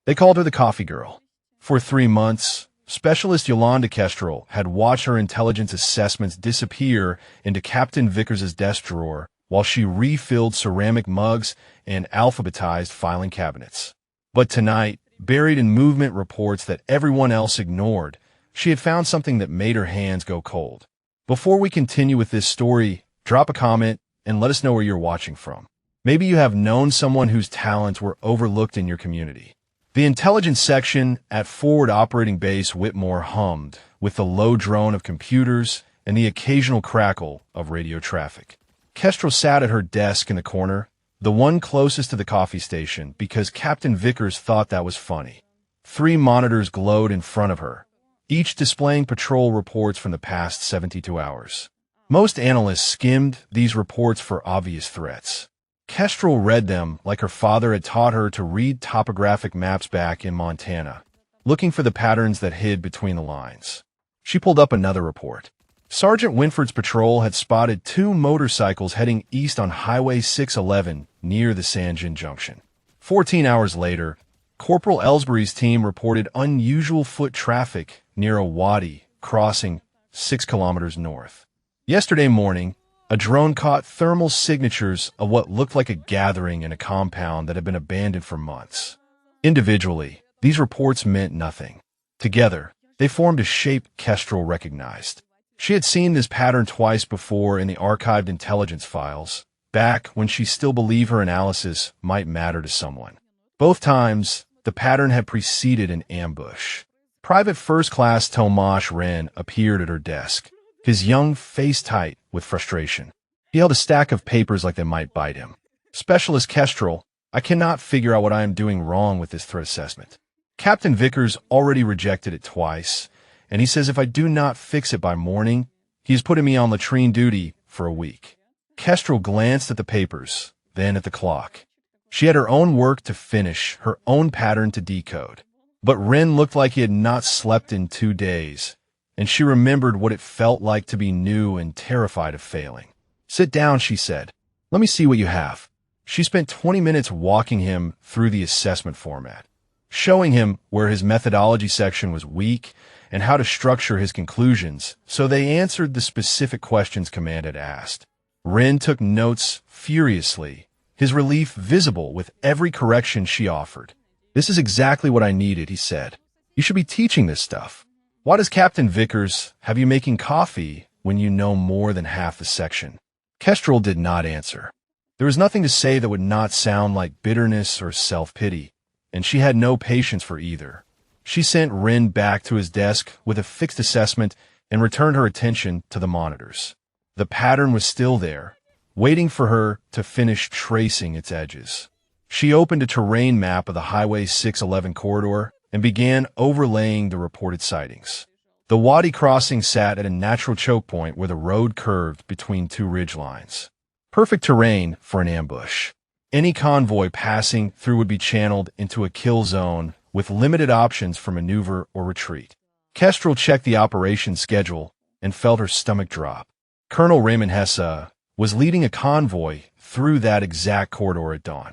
They called her the Coffee Girl. For 3 months, Specialist Yolanda Kestrel had watched her intelligence assessments disappear into Captain Vickers's desk drawer while she refilled ceramic mugs and alphabetized filing cabinets. But tonight, buried in movement reports that everyone else ignored, she had found something that made her hands go cold. Before we continue with this story, drop a comment and let us know where you're watching from. Maybe you have known someone whose talents were overlooked in your community. The intelligence section at Forward Operating Base Whitmore hummed with the low drone of computers and the occasional crackle of radio traffic. Kestrel sat at her desk in the corner, the one closest to the coffee station, because Captain Vickers thought that was funny. 3 monitors glowed in front of her, each displaying patrol reports from the past 72 hours. Most analysts skimmed these reports for obvious threats. Kestrel read them like her father had taught her to read topographic maps back in Montana, looking for the patterns that hid between the lines. She pulled up another report. Sergeant Winford's patrol had spotted 2 motorcycles heading east on Highway 611 near the Sanjin Junction. 14 hours later, Corporal Ellsbury's team reported unusual foot traffic near a wadi crossing 6 kilometers north. Yesterday morning, a drone caught thermal signatures of what looked like a gathering in a compound that had been abandoned for months. Individually, these reports meant nothing. Together, they formed a shape Kestrel recognized. She had seen this pattern twice before in the archived intelligence files, back when she still believed her analysis might matter to someone. Both times, the pattern had preceded an ambush. Private First Class Tomasz Wren appeared at her desk, his young face tight with frustration. He held a stack of papers like they might bite him. Specialist Kestrel, I cannot figure out what I am doing wrong with this threat assessment. Captain Vickers already rejected it twice, and he says if I do not fix it by morning, he is putting me on latrine duty for a week. Kestrel glanced at the papers, then at the clock. She had her own work to finish, her own pattern to decode. But Wren looked like he had not slept in 2 days, and she remembered what it felt like to be new and terrified of failing. Sit down, she said. Let me see what you have. She spent 20 minutes walking him through the assessment format, showing him where his methodology section was weak and how to structure his conclusions so they answered the specific questions Command had asked. Wren took notes furiously, his relief visible with every correction she offered. This is exactly what I needed, he said. You should be teaching this stuff. Why does Captain Vickers have you making coffee when you know more than half the section? Kestrel did not answer. There was nothing to say that would not sound like bitterness or self-pity, and she had no patience for either. She sent Wren back to his desk with a fixed assessment and returned her attention to the monitors. The pattern was still there, waiting for her to finish tracing its edges. She opened a terrain map of the Highway 611 corridor and began overlaying the reported sightings. The wadi crossing sat at a natural choke point where the road curved between 2 ridge lines. Perfect terrain for an ambush. Any convoy passing through would be channeled into a kill zone with limited options for maneuver or retreat. Kestrel checked the operation schedule and felt her stomach drop. Colonel Raymond Hesse was leading a convoy through that exact corridor at dawn.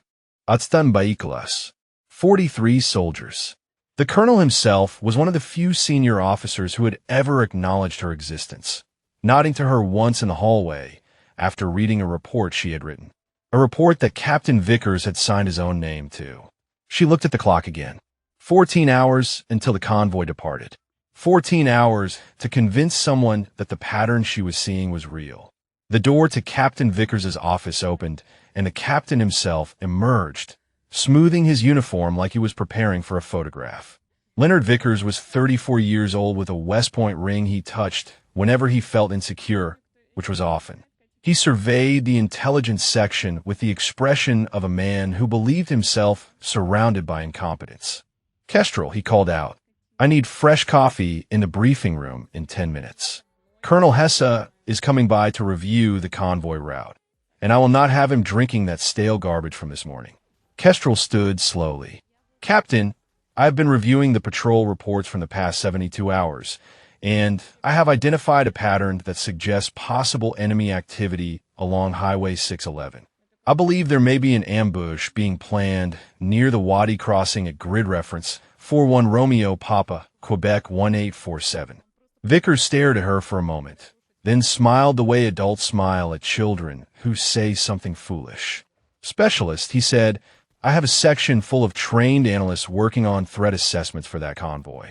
Atstan Baikulas. 43 soldiers. The colonel himself was one of the few senior officers who had ever acknowledged her existence, nodding to her once in the hallway after reading a report she had written. A report that Captain Vickers had signed his own name to. She looked at the clock again. 14 hours until the convoy departed. 14 hours to convince someone that the pattern she was seeing was real. The door to Captain Vickers's office opened, and the captain himself emerged, smoothing his uniform like he was preparing for a photograph. Leonard Vickers was 34 years old with a West Point ring he touched whenever he felt insecure, which was often. He surveyed the intelligence section with the expression of a man who believed himself surrounded by incompetence. Kestrel, he called out, I need fresh coffee in the briefing room in 10 minutes. Colonel Hesse is coming by to review the convoy route, and I will not have him drinking that stale garbage from this morning. Kestrel stood slowly. Captain, I have been reviewing the patrol reports from the past 72 hours, and I have identified a pattern that suggests possible enemy activity along Highway 611. I believe there may be an ambush being planned near the Wadi crossing at grid reference 41 Romeo Papa, Quebec 1847. Vickers stared at her for a moment, then smiled the way adults smile at children who say something foolish. Specialist, he said, I have a section full of trained analysts working on threat assessments for that convoy.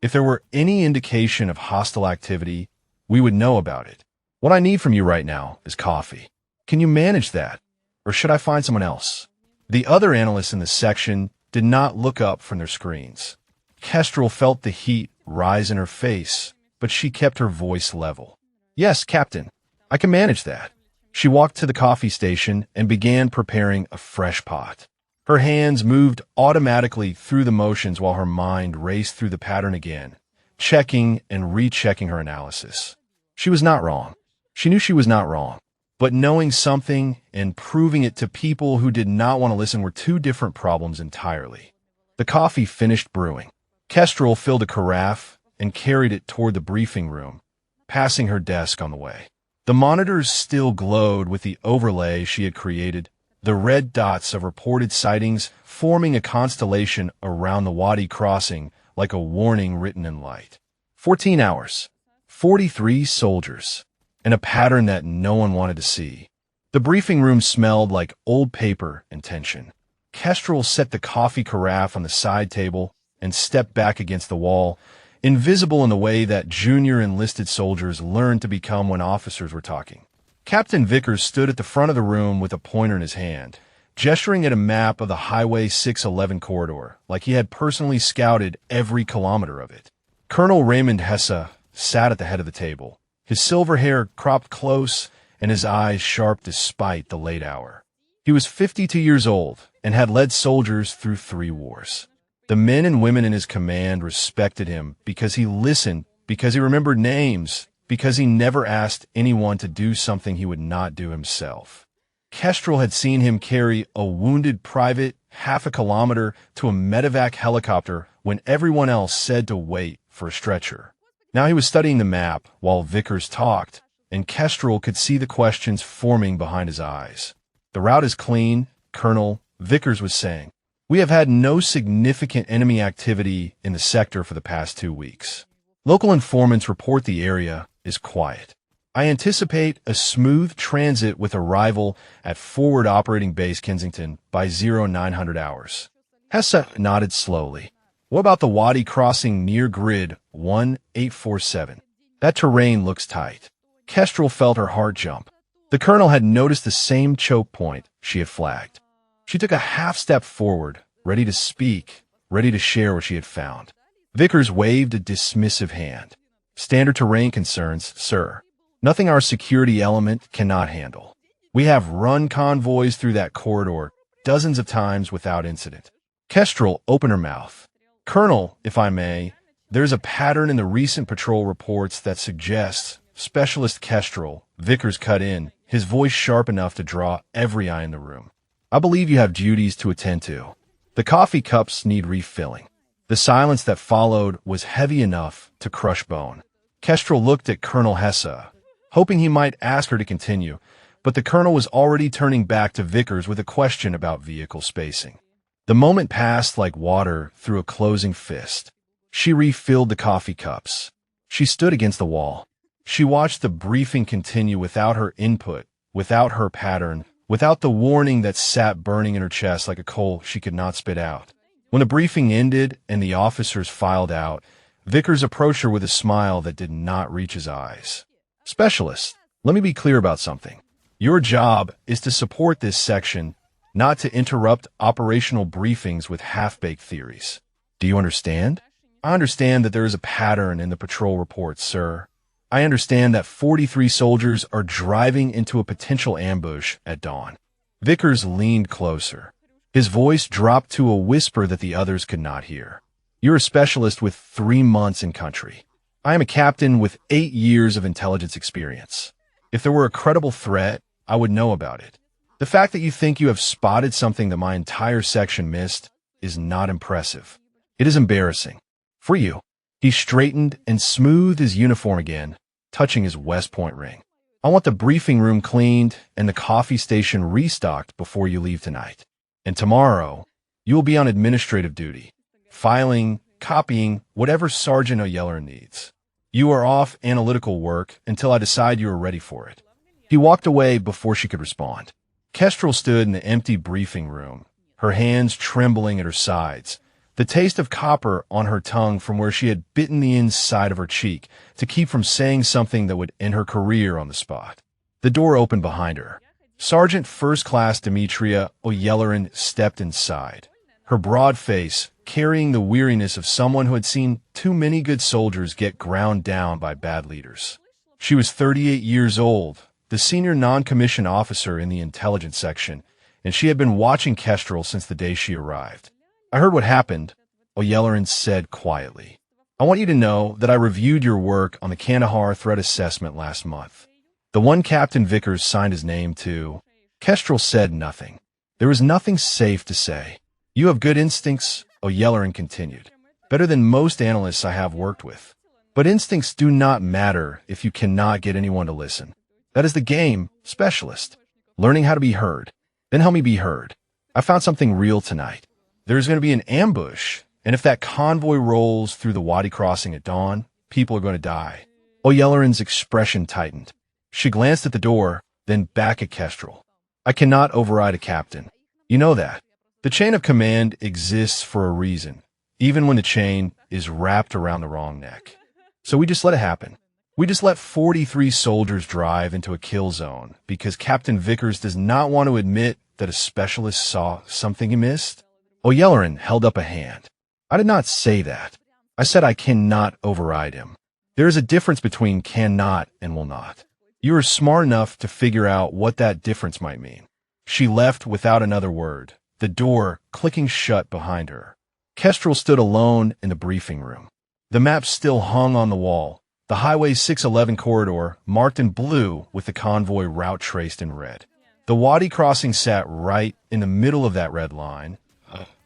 If there were any indication of hostile activity, we would know about it. What I need from you right now is coffee. Can you manage that? Or should I find someone else? The other analysts in the section did not look up from their screens. Kestrel felt the heat rise in her face, but she kept her voice level. Yes, Captain, I can manage that. She walked to the coffee station and began preparing a fresh pot. Her hands moved automatically through the motions while her mind raced through the pattern again, checking and rechecking her analysis. She was not wrong. She knew she was not wrong. But knowing something and proving it to people who did not want to listen were two different problems entirely. The coffee finished brewing. Kestrel filled a carafe and carried it toward the briefing room, passing her desk on the way. The monitors still glowed with the overlay she had created, the red dots of reported sightings forming a constellation around the Wadi crossing like a warning written in light. 14 hours, 43 soldiers, and a pattern that no one wanted to see. The briefing room smelled like old paper and tension. Kestrel set the coffee carafe on the side table and stepped back against the wall, invisible in the way that junior enlisted soldiers learned to become when officers were talking. Captain Vickers stood at the front of the room with a pointer in his hand, gesturing at a map of the Highway 611 corridor, like he had personally scouted every kilometer of it. Colonel Raymond Hesse sat at the head of the table, his silver hair cropped close and his eyes sharp despite the late hour. He was 52 years old and had led soldiers through 3 wars. The men and women in his command respected him because he listened, because he remembered names, because he never asked anyone to do something he would not do himself. Kestrel had seen him carry a wounded private half a kilometer to a medevac helicopter when everyone else said to wait for a stretcher. Now he was studying the map while Vickers talked, and Kestrel could see the questions forming behind his eyes. The route is clean, Colonel, Vickers was saying. We have had no significant enemy activity in the sector for the past 2 weeks. Local informants report the area is quiet. I anticipate a smooth transit with arrival at Forward Operating Base Kensington by 0900 hours. Hesse nodded slowly. What about the Wadi crossing near grid 1847? That terrain looks tight. Kestrel felt her heart jump. The colonel had noticed the same choke point she had flagged. She took a half step forward, ready to speak, ready to share what she had found. Vickers waved a dismissive hand. Standard terrain concerns, sir. Nothing our security element cannot handle. We have run convoys through that corridor dozens of times without incident. Kestrel opened her mouth. Colonel, if I may, there's a pattern in the recent patrol reports that suggests Specialist Kestrel, Vickers cut in, his voice sharp enough to draw every eye in the room. I believe you have duties to attend to. The coffee cups need refilling. The silence that followed was heavy enough to crush bone. Kestrel looked at Colonel Hesse, hoping he might ask her to continue, but the colonel was already turning back to Vickers with a question about vehicle spacing. The moment passed like water through a closing fist. She refilled the coffee cups. She stood against the wall. She watched the briefing continue without her input, without her pattern, without the warning that sat burning in her chest like a coal she could not spit out. When the briefing ended and the officers filed out, Vickers approached her with a smile that did not reach his eyes. Specialist, let me be clear about something. Your job is to support this section, not to interrupt operational briefings with half-baked theories. Do you understand? I understand that there is a pattern in the patrol reports, sir. I understand that 43 soldiers are driving into a potential ambush at dawn. Vickers leaned closer. His voice dropped to a whisper that the others could not hear. You're a specialist with 3 months in country. I am a captain with 8 years of intelligence experience. If there were a credible threat, I would know about it. The fact that you think you have spotted something that my entire section missed is not impressive. It is embarrassing. For you. He straightened and smoothed his uniform again, touching his West Point ring. I want the briefing room cleaned and the coffee station restocked before you leave tonight. And tomorrow, you will be on administrative duty, filing, copying, whatever Sergeant O'Yeller needs. You are off analytical work until I decide you are ready for it." He walked away before she could respond. Kestrel stood in the empty briefing room, her hands trembling at her sides, the taste of copper on her tongue from where she had bitten the inside of her cheek to keep from saying something that would end her career on the spot. The door opened behind her. Sergeant First Class Demetria O'Yellerin stepped inside, her broad face carrying the weariness of someone who had seen too many good soldiers get ground down by bad leaders. She was 38 years old, the senior non-commissioned officer in the intelligence section, and she had been watching Kestrel since the day she arrived. "I heard what happened," O'Yellerin said quietly. "I want you to know that I reviewed your work on the Kandahar threat assessment last month. The one Captain Vickers signed his name to." Kestrel said nothing. There was nothing safe to say. "You have good instincts," O'Yellerin continued. "Better than most analysts I have worked with. But instincts do not matter if you cannot get anyone to listen. That is the game, specialist. Learning how to be heard. Then help me be heard. I found something real tonight. There's going to be an ambush, and if that convoy rolls through the Wadi crossing at dawn, people are going to die." O'Yellerin's expression tightened. She glanced at the door, then back at Kestrel. "I cannot override a captain. You know that. The chain of command exists for a reason, even when the chain is wrapped around the wrong neck. So we just let it happen. We just let 43 soldiers drive into a kill zone because Captain Vickers does not want to admit that a specialist saw something he missed." O'Yellerin held up a hand. "I did not say that. I said I cannot override him. There is a difference between cannot and will not. You are smart enough to figure out what that difference might mean." She left without another word, the door clicking shut behind her. Kestrel stood alone in the briefing room. The map still hung on the wall, the Highway 611 corridor marked in blue with the convoy route traced in red. The Wadi crossing sat right in the middle of that red line,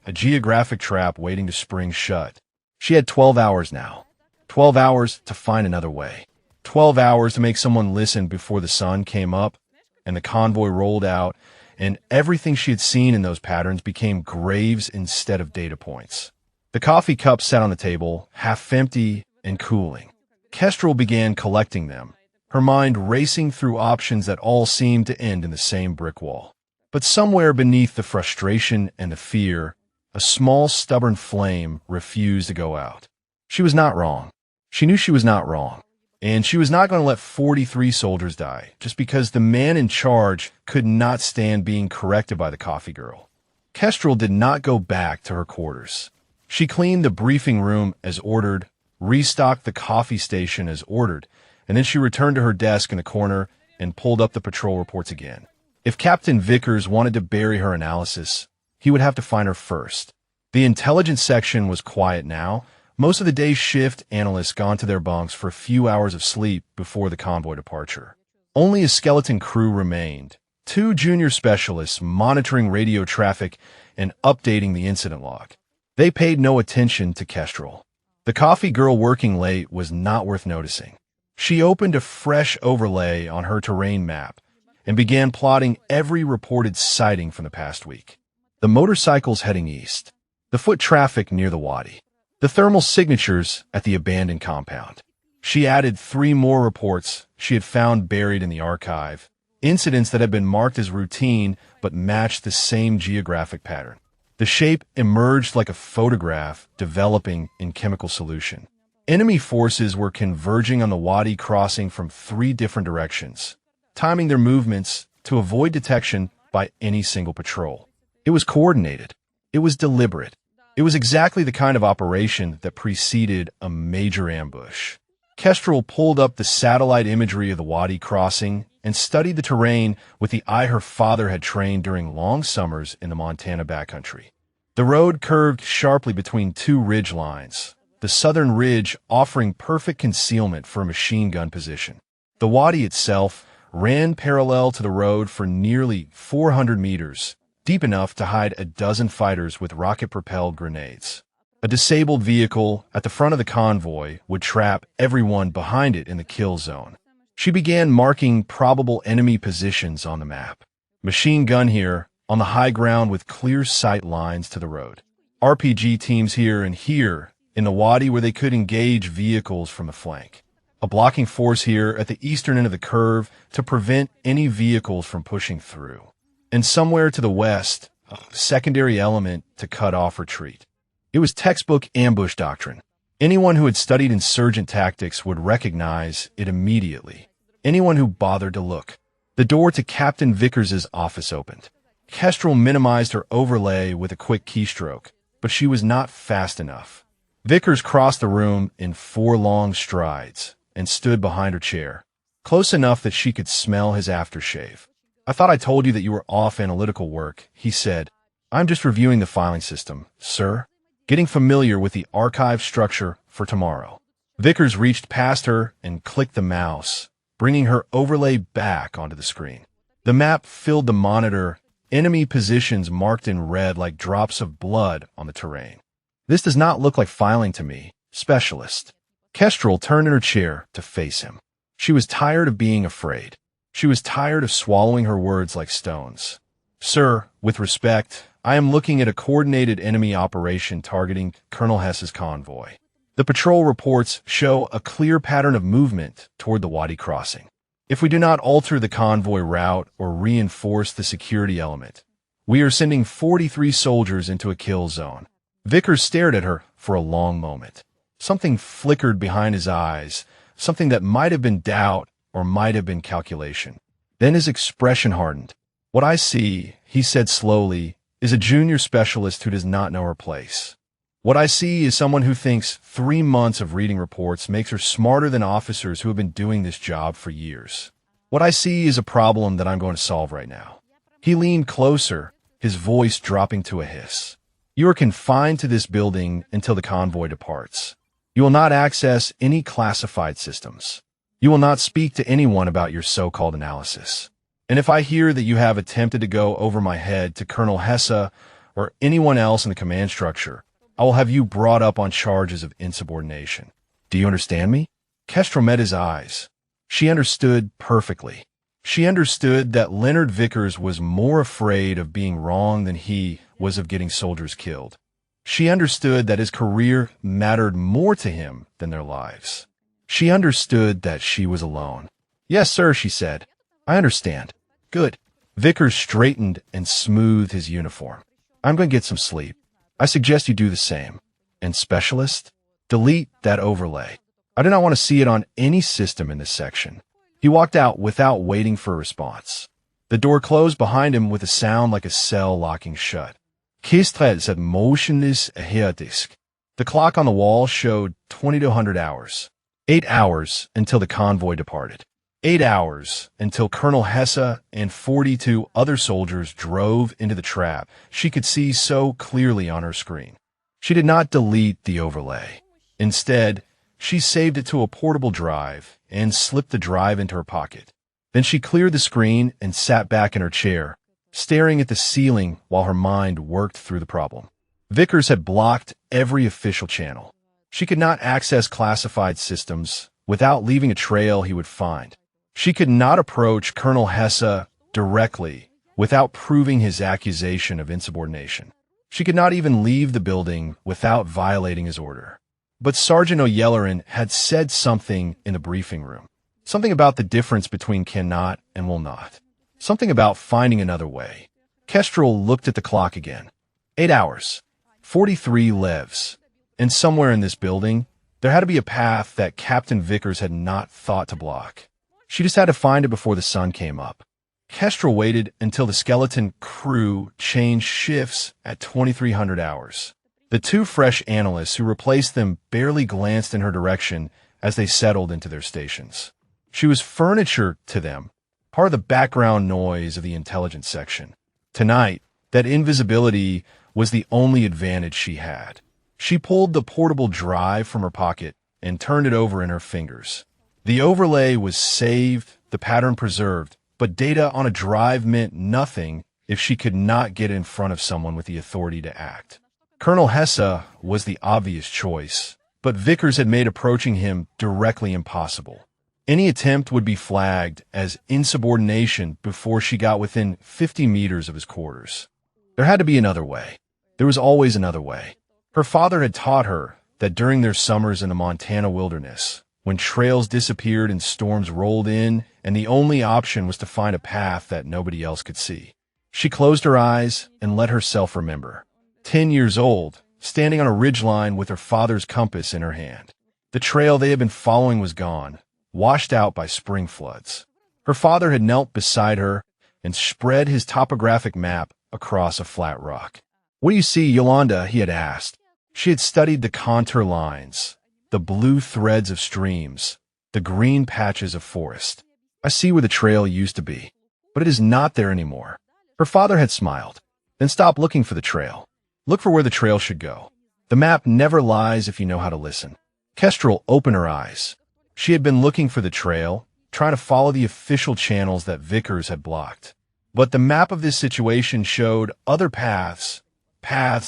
a geographic trap waiting to spring shut. She had 12 hours now. 12 hours to find another way. 12 hours to make someone listen before the sun came up and the convoy rolled out, and everything she had seen in those patterns became graves instead of data points. The coffee cup sat on the table, half empty and cooling. Kestrel began collecting them, her mind racing through options that all seemed to end in the same brick wall. But somewhere beneath the frustration and the fear, a small, stubborn flame refused to go out. She was not wrong. She knew she was not wrong. And she was not going to let 43 soldiers die just because the man in charge could not stand being corrected by the coffee girl. Kestrel did not go back to her quarters. She cleaned the briefing room as ordered, restocked the coffee station as ordered, and then she returned to her desk in the corner and pulled up the patrol reports again. If Captain Vickers wanted to bury her analysis, he would have to find her first. The intelligence section was quiet now, most of the day's shift analysts gone to their bunks for a few hours of sleep before the convoy departure. Only a skeleton crew remained, 2 junior specialists monitoring radio traffic and updating the incident log. They paid no attention to Kestrel. The coffee girl working late was not worth noticing. She opened a fresh overlay on her terrain map and began plotting every reported sighting from the past week. The motorcycles heading east, the foot traffic near the Wadi, the thermal signatures at the abandoned compound. She added 3 more reports she had found buried in the archive, incidents that had been marked as routine but matched the same geographic pattern. The shape emerged like a photograph developing in chemical solution. Enemy forces were converging on the Wadi crossing from 3 different directions, timing their movements to avoid detection by any single patrol. It was coordinated. It was deliberate. It was exactly the kind of operation that preceded a major ambush. Kestrel pulled up the satellite imagery of the Wadi crossing and studied the terrain with the eye her father had trained during long summers in the Montana backcountry. The road curved sharply between 2 ridge lines, the southern ridge offering perfect concealment for a machine gun position. The Wadi itself ran parallel to the road for nearly 400 meters, deep enough to hide a dozen fighters with rocket-propelled grenades. A disabled vehicle at the front of the convoy would trap everyone behind it in the kill zone. She began marking probable enemy positions on the map. Machine gun here, on the high ground with clear sight lines to the road. RPG teams here and here, in the wadi where they could engage vehicles from the flank. A blocking force here at the eastern end of the curve to prevent any vehicles from pushing through. And somewhere to the west, a secondary element to cut off retreat. It was textbook ambush doctrine. Anyone who had studied insurgent tactics would recognize it immediately. Anyone who bothered to look. The door to Captain Vickers's office opened. Kestrel minimized her overlay with a quick keystroke, but she was not fast enough. Vickers crossed the room in 4 long strides and stood behind her chair, close enough that she could smell his aftershave. "I thought I told you that you were off analytical work," he said. "I'm just reviewing the filing system, sir. Getting familiar with the archive structure for tomorrow." Vickers reached past her and clicked the mouse, bringing her overlay back onto the screen. The map filled the monitor, enemy positions marked in red like drops of blood on the terrain. "This does not look like filing to me, specialist." Kestrel turned in her chair to face him. She was tired of being afraid. She was tired of swallowing her words like stones. "Sir, with respect, I am looking at a coordinated enemy operation targeting Colonel Hess's convoy. The patrol reports show a clear pattern of movement toward the Wadi crossing. If we do not alter the convoy route or reinforce the security element, we are sending 43 soldiers into a kill zone." Vickers stared at her for a long moment. Something flickered behind his eyes, something that might have been doubt or might have been calculation. Then his expression hardened. "What I see," he said slowly, "is a junior specialist who does not know her place. What I see is someone who thinks 3 months of reading reports makes her smarter than officers who have been doing this job for years. What I see is a problem that I'm going to solve right now." He leaned closer, his voice dropping to a hiss. "You are confined to this building until the convoy departs. You will not access any classified systems. You will not speak to anyone about your so-called analysis. And if I hear that you have attempted to go over my head to Colonel Hesse or anyone else in the command structure, I will have you brought up on charges of insubordination. Do you understand me?" Kestrel met his eyes. She understood perfectly. She understood that Leonard Vickers was more afraid of being wrong than he was of getting soldiers killed. She understood that his career mattered more to him than their lives. She understood that she was alone. "Yes, sir," she said. "I understand." "Good." Vickers straightened and smoothed his uniform. "I'm going to get some sleep. I suggest you do the same. And specialist, delete that overlay. I do not want to see it on any system in this section." He walked out without waiting for a response. The door closed behind him with a sound like a cell locking shut. Kestrel sat motionless ahead of the desk. The clock on the wall showed 2200 hours. 8 hours until the convoy departed. 8 hours until Colonel Hesse and 42 other soldiers drove into the trap she could see so clearly on her screen. She did not delete the overlay. Instead, she saved it to a portable drive and slipped the drive into her pocket. Then she cleared the screen and sat back in her chair, staring at the ceiling while her mind worked through the problem. Vickers had blocked every official channel. She could not access classified systems without leaving a trail he would find. She could not approach Colonel Hesse directly without proving his accusation of insubordination. She could not even leave the building without violating his order. But Sergeant O'Yelleran had said something in the briefing room. Something about the difference between cannot and will not. Something about finding another way. Kestrel looked at the clock again. 8 hours. 43 levs. And somewhere in this building, there had to be a path that Captain Vickers had not thought to block. She just had to find it before the sun came up. Kestrel waited until the skeleton crew changed shifts at 2300 hours. The 2 fresh analysts who replaced them barely glanced in her direction as they settled into their stations. She was furniture to them, part of the background noise of the intelligence section. Tonight, that invisibility was the only advantage she had. She pulled the portable drive from her pocket and turned it over in her fingers. The overlay was saved, the pattern preserved, but data on a drive meant nothing if she could not get in front of someone with the authority to act. Colonel Hesse was the obvious choice, but Vickers had made approaching him directly impossible. Any attempt would be flagged as insubordination before she got within 50 meters of his quarters. There had to be another way. There was always another way. Her father had taught her that during their summers in the Montana wilderness, when trails disappeared and storms rolled in, and the only option was to find a path that nobody else could see. She closed her eyes and let herself remember. 10 years old, standing on a ridgeline with her father's compass in her hand. The trail they had been following was gone, washed out by spring floods. Her father had knelt beside her and spread his topographic map across a flat rock. "What do you see, Yolanda?" he had asked. She had studied the contour lines, the blue threads of streams, the green patches of forest. "I see where the trail used to be, but it is not there anymore." Her father had smiled. "Then stop looking for the trail. Look for where the trail should go. The map never lies if you know how to listen." Kestrel opened her eyes. She had been looking for the trail, trying to follow the official channels that Vickers had blocked. But the map of this situation showed other paths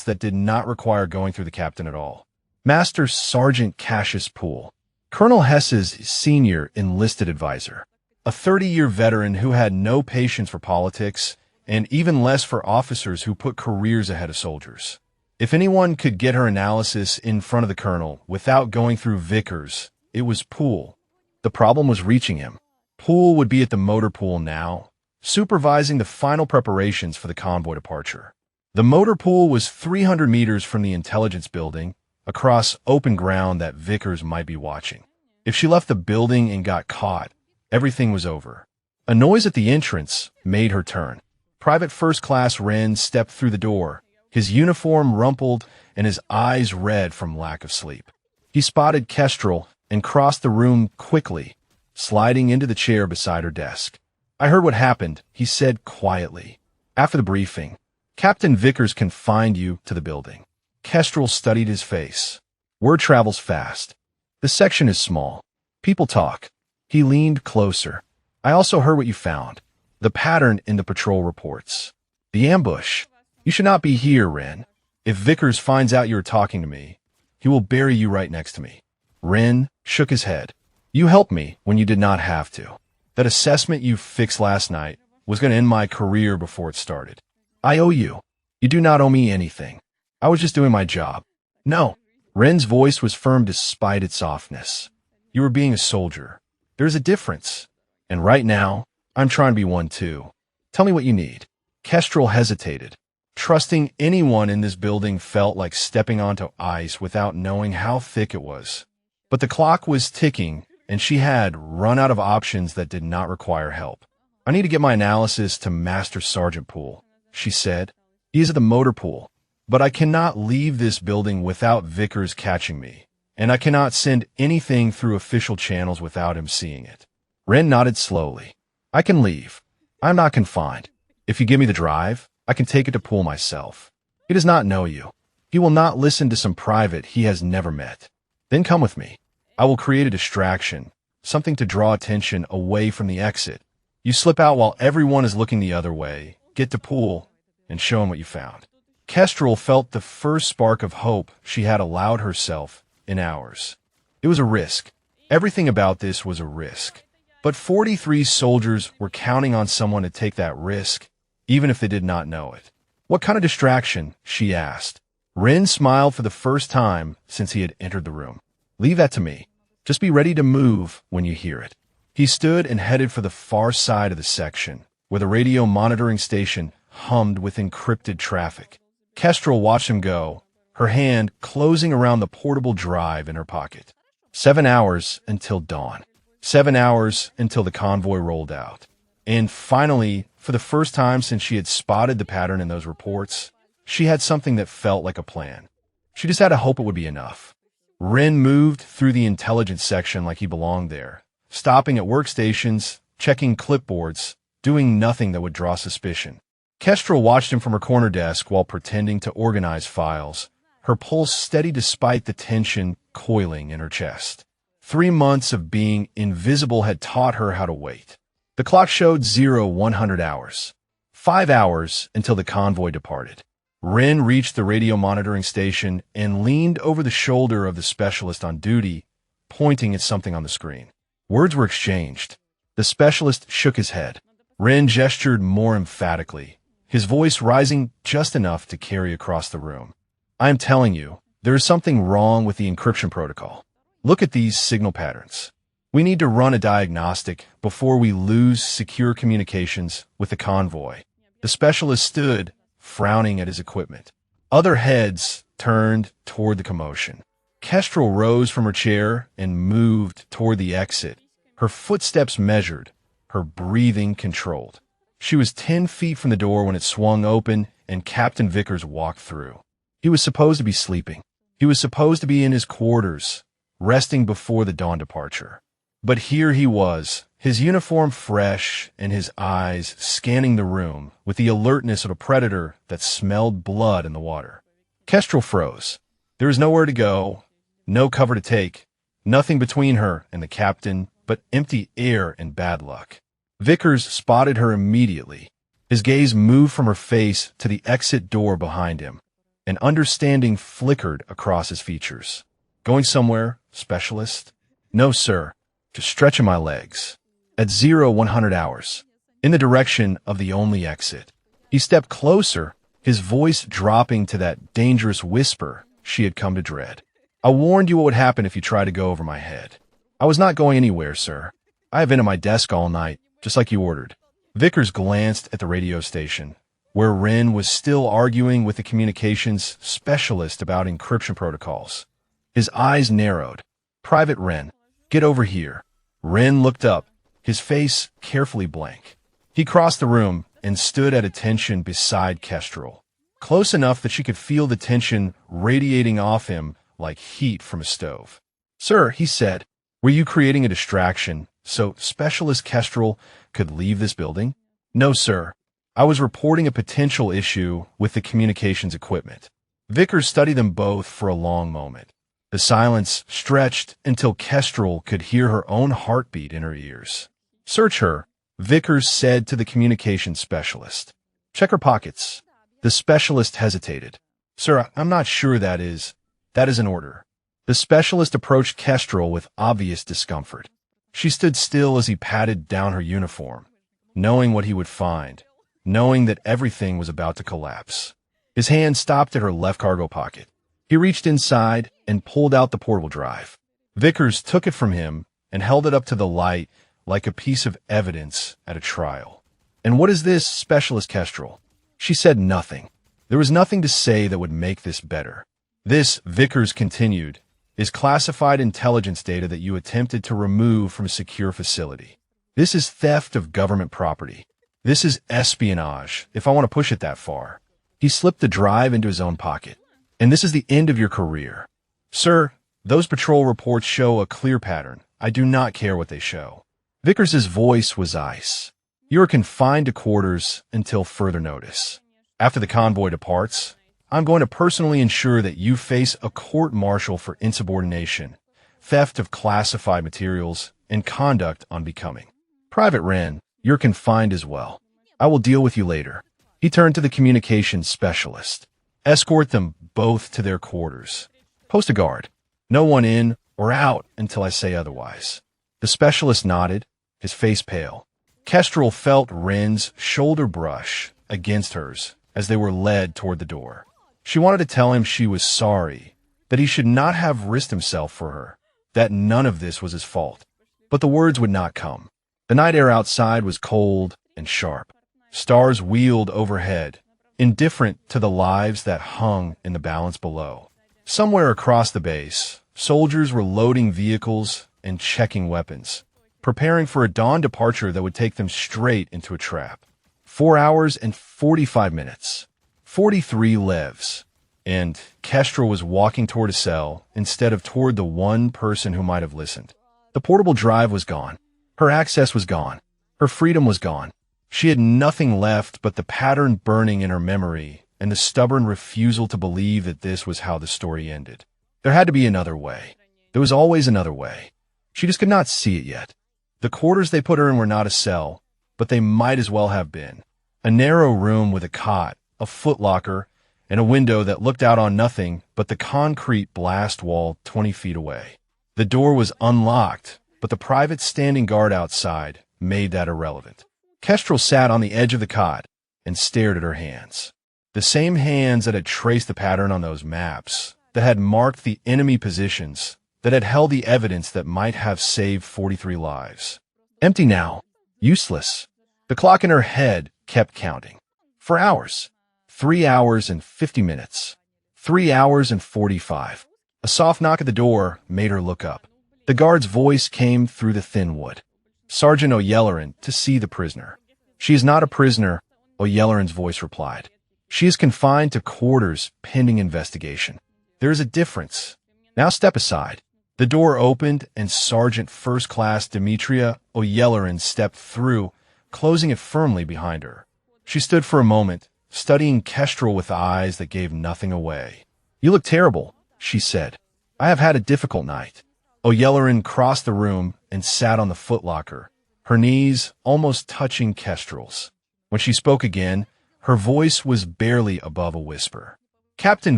that did not require going through the captain at all. Master Sergeant Cassius Poole, Colonel Hess's senior enlisted advisor, a 30-year veteran who had no patience for politics and even less for officers who put careers ahead of soldiers. If anyone could get her analysis in front of the colonel without going through Vickers, it was Poole. The problem was reaching him. Poole would be at the motor pool now, supervising the final preparations for the convoy departure. The motor pool was 300 meters from the intelligence building, across open ground that Vickers might be watching. If she left the building and got caught, everything was over. A noise at the entrance made her turn. Private First Class Wren stepped through the door, his uniform rumpled and his eyes red from lack of sleep. He spotted Kestrel and crossed the room quickly, sliding into the chair beside her desk. "I heard what happened," he said quietly. "After the briefing, Captain Vickers confined you to the building." Kestrel studied his face. "Word travels fast. The section is small. People talk." He leaned closer. "I also heard what you found. The pattern in the patrol reports. The ambush. You should not be here, Wren. If Vickers finds out you are talking to me, he will bury you right next to me." Wren shook his head. "You helped me when you did not have to. That assessment you fixed last night was going to end my career before it started. I owe you. You do not owe me anything. I was just doing my job." "No." Wren's voice was firm despite its softness. "You were being a soldier. There's a difference. And right now, I'm trying to be one too. Tell me what you need." Kestrel hesitated. Trusting anyone in this building felt like stepping onto ice without knowing how thick it was. But the clock was ticking, and she had run out of options that did not require help. "I need to get my analysis to Master Sergeant Poole," she said. "He is at the motor pool. But I cannot leave this building without Vickers catching me, and I cannot send anything through official channels without him seeing it." Wren nodded slowly. "I can leave. I'm not confined. If you give me the drive, I can take it to Poole myself. He does not know you. He will not listen to some private he has never met. Then come with me. I will create a distraction, something to draw attention away from the exit. You slip out while everyone is looking the other way, get to Poole, and show him what you found." Kestrel felt the first spark of hope she had allowed herself in hours. It was a risk. Everything about this was a risk. But 43 soldiers were counting on someone to take that risk, even if they did not know it. "What kind of distraction?" she asked. Wren smiled for the first time since he had entered the room. "Leave that to me. Just be ready to move when you hear it." He stood and headed for the far side of the section, where the radio monitoring station hummed with encrypted traffic. Kestrel watched him go, her hand closing around the portable drive in her pocket. 7 hours until dawn. 7 hours until the convoy rolled out. And finally, for the first time since she had spotted the pattern in those reports, she had something that felt like a plan. She just had to hope it would be enough. Wren moved through the intelligence section like he belonged there, stopping at workstations, checking clipboards, doing nothing that would draw suspicion. Kestrel watched him from her corner desk while pretending to organize files, her pulse steady despite the tension coiling in her chest. 3 months of being invisible had taught her how to wait. The clock showed 100 hours. 5 hours until the convoy departed. Wren reached the radio monitoring station and leaned over the shoulder of the specialist on duty, pointing at something on the screen. Words were exchanged. The specialist shook his head. Ren gestured more emphatically, his voice rising just enough to carry across the room. I am telling you, there is something wrong with the encryption protocol. Look at these signal patterns. We need to run a diagnostic before we lose secure communications with the convoy. The specialist stood, frowning at his equipment. Other heads turned toward the commotion. Kestrel rose from her chair and moved toward the exit, her footsteps measured, her breathing controlled. She was 10 feet from the door when it swung open and Captain Vickers walked through. He was supposed to be sleeping. He was supposed to be in his quarters, resting before the dawn departure. But here he was, his uniform fresh and his eyes scanning the room with the alertness of a predator that smelled blood in the water. Kestrel froze. There was nowhere to go, no cover to take, nothing between her and the captain but empty air and bad luck. Vickers spotted her immediately. His gaze moved from her face to the exit door behind him. An understanding flickered across his features. Going somewhere, specialist? No, sir. Just stretching my legs. At 100 hours. In the direction of the only exit. He stepped closer, his voice dropping to that dangerous whisper she had come to dread. I warned you what would happen if you tried to go over my head. I was not going anywhere, sir. I have been at my desk all night, just like you ordered. Vickers glanced at the radio station, where Ren was still arguing with the communications specialist about encryption protocols. His eyes narrowed. Private Ren, get over here. Ren looked up, his face carefully blank. He crossed the room and stood at attention beside Kestrel, close enough that she could feel the tension radiating off him like heat from a stove. Sir, he said, were you creating a distraction so Specialist Kestrel could leave this building? No, sir. I was reporting a potential issue with the communications equipment. Vickers studied them both for a long moment. The silence stretched until Kestrel could hear her own heartbeat in her ears. Search her, Vickers said to the communications specialist. Check her pockets. The specialist hesitated. Sir, I'm not sure that is an order. The specialist approached Kestrel with obvious discomfort. She stood still as he patted down her uniform, knowing what he would find, knowing that everything was about to collapse. His hand stopped at her left cargo pocket. He reached inside and pulled out the portable drive. Vickers took it from him and held it up to the light like a piece of evidence at a trial. And what is this, Specialist Kestrel? She said nothing. There was nothing to say that would make this better. This, Vickers continued, is classified intelligence data that you attempted to remove from a secure facility. This is theft of government property. This is espionage, if I want to push it that far. He slipped the drive into his own pocket. And this is the end of your career. Sir, those patrol reports show a clear pattern. I do not care what they show. Vickers's voice was ice. You are confined to quarters until further notice. After the convoy departs, I'm going to personally ensure that you face a court-martial for insubordination, theft of classified materials, and conduct unbecoming. Private Ren, you're confined as well. I will deal with you later. He turned to the communications specialist. Escort them both to their quarters. Post a guard. No one in or out until I say otherwise. The specialist nodded, his face pale. Kestrel felt Ren's shoulder brush against hers as they were led toward the door. She wanted to tell him she was sorry, that he should not have risked himself for her, that none of this was his fault. But the words would not come. The night air outside was cold and sharp. Stars wheeled overhead, indifferent to the lives that hung in the balance below. Somewhere across the base, soldiers were loading vehicles and checking weapons, preparing for a dawn departure that would take them straight into a trap. 4 hours and 45 minutes. 43 levs. And Kestrel was walking toward a cell instead of toward the one person who might have listened. The portable drive was gone. Her access was gone. Her freedom was gone. She had nothing left but the pattern burning in her memory and the stubborn refusal to believe that this was how the story ended. There had to be another way. There was always another way. She just could not see it yet. The quarters they put her in were not a cell, but they might as well have been. A narrow room with a cot, a footlocker, and a window that looked out on nothing but the concrete blast wall 20 feet away. The door was unlocked, but the private standing guard outside made that irrelevant. Kestrel sat on the edge of the cot and stared at her hands. The same hands that had traced the pattern on those maps, that had marked the enemy positions, that had held the evidence that might have saved 43 lives. Empty now. Useless. The clock in her head kept counting. For hours. 3 hours and 50 minutes. 3 hours and 45. A soft knock at the door made her look up. The guard's voice came through the thin wood. Sergeant O'Yelleran, to see the prisoner. She is not a prisoner, O'Yelleran's voice replied. She is confined to quarters pending investigation. There is a difference. Now step aside. The door opened and Sergeant First Class Demetria O'Yelleran stepped through, closing it firmly behind her. She stood for a moment, studying Kestrel with eyes that gave nothing away. You look terrible, she said. I have had a difficult night. O'Yelleran crossed the room and sat on the footlocker, her knees almost touching Kestrel's. When she spoke again, her voice was barely above a whisper. Captain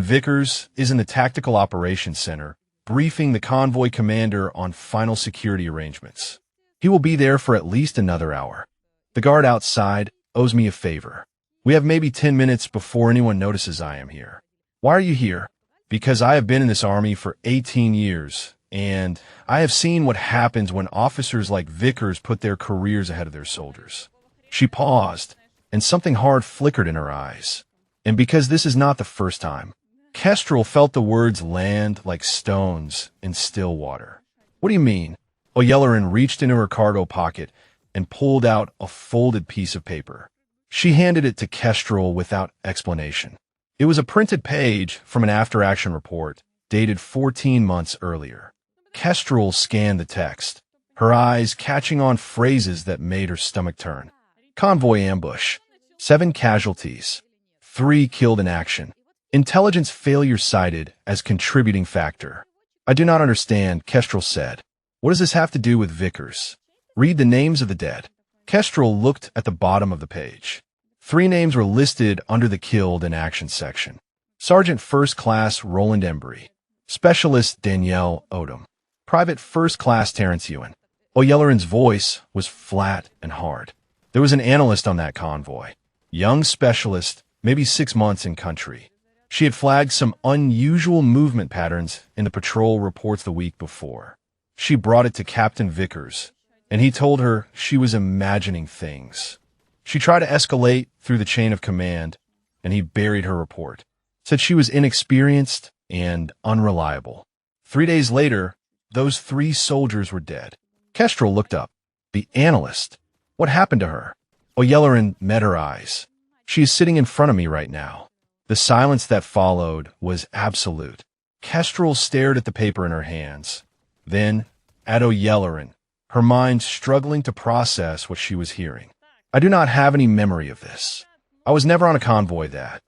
Vickers is in the Tactical Operations Center, briefing the convoy commander on final security arrangements. He will be there for at least another hour. The guard outside owes me a favor. We have maybe 10 minutes before anyone notices I am here. Why are you here? Because I have been in this army for 18 years, and I have seen what happens when officers like Vickers put their careers ahead of their soldiers. She paused, and something hard flickered in her eyes. And because this is not the first time, Kestrel felt the words land like stones in still water. What do you mean? O'Yelleran reached into her cargo pocket and pulled out a folded piece of paper. She handed it to Kestrel without explanation. It was a printed page from an after-action report dated 14 months earlier. Kestrel scanned the text, her eyes catching on phrases that made her stomach turn. Convoy ambush. 7 casualties. 3 killed in action. Intelligence failure cited as contributing factor. I do not understand, Kestrel said. What does this have to do with Vickers? Read the names of the dead. Kestrel looked at the bottom of the page. 3 names were listed under the killed in action section. Sergeant First Class Roland Embry. Specialist Danielle Odom. Private First Class Terrence Ewan. O'Yelleran's voice was flat and hard. There was an analyst on that convoy. Young specialist, maybe 6 months in country. She had flagged some unusual movement patterns in the patrol reports the week before. She brought it to Captain Vickers, and he told her she was imagining things. She tried to escalate through the chain of command, and he buried her report. Said she was inexperienced and unreliable. 3 days later, those 3 soldiers were dead. Kestrel looked up. The analyst. What happened to her? O'Yelleran met her eyes. She is sitting in front of me right now. The silence that followed was absolute. Kestrel stared at the paper in her hands, then at O'Yelleran, her mind struggling to process what she was hearing. I do not have any memory of this. I was never on a convoy that.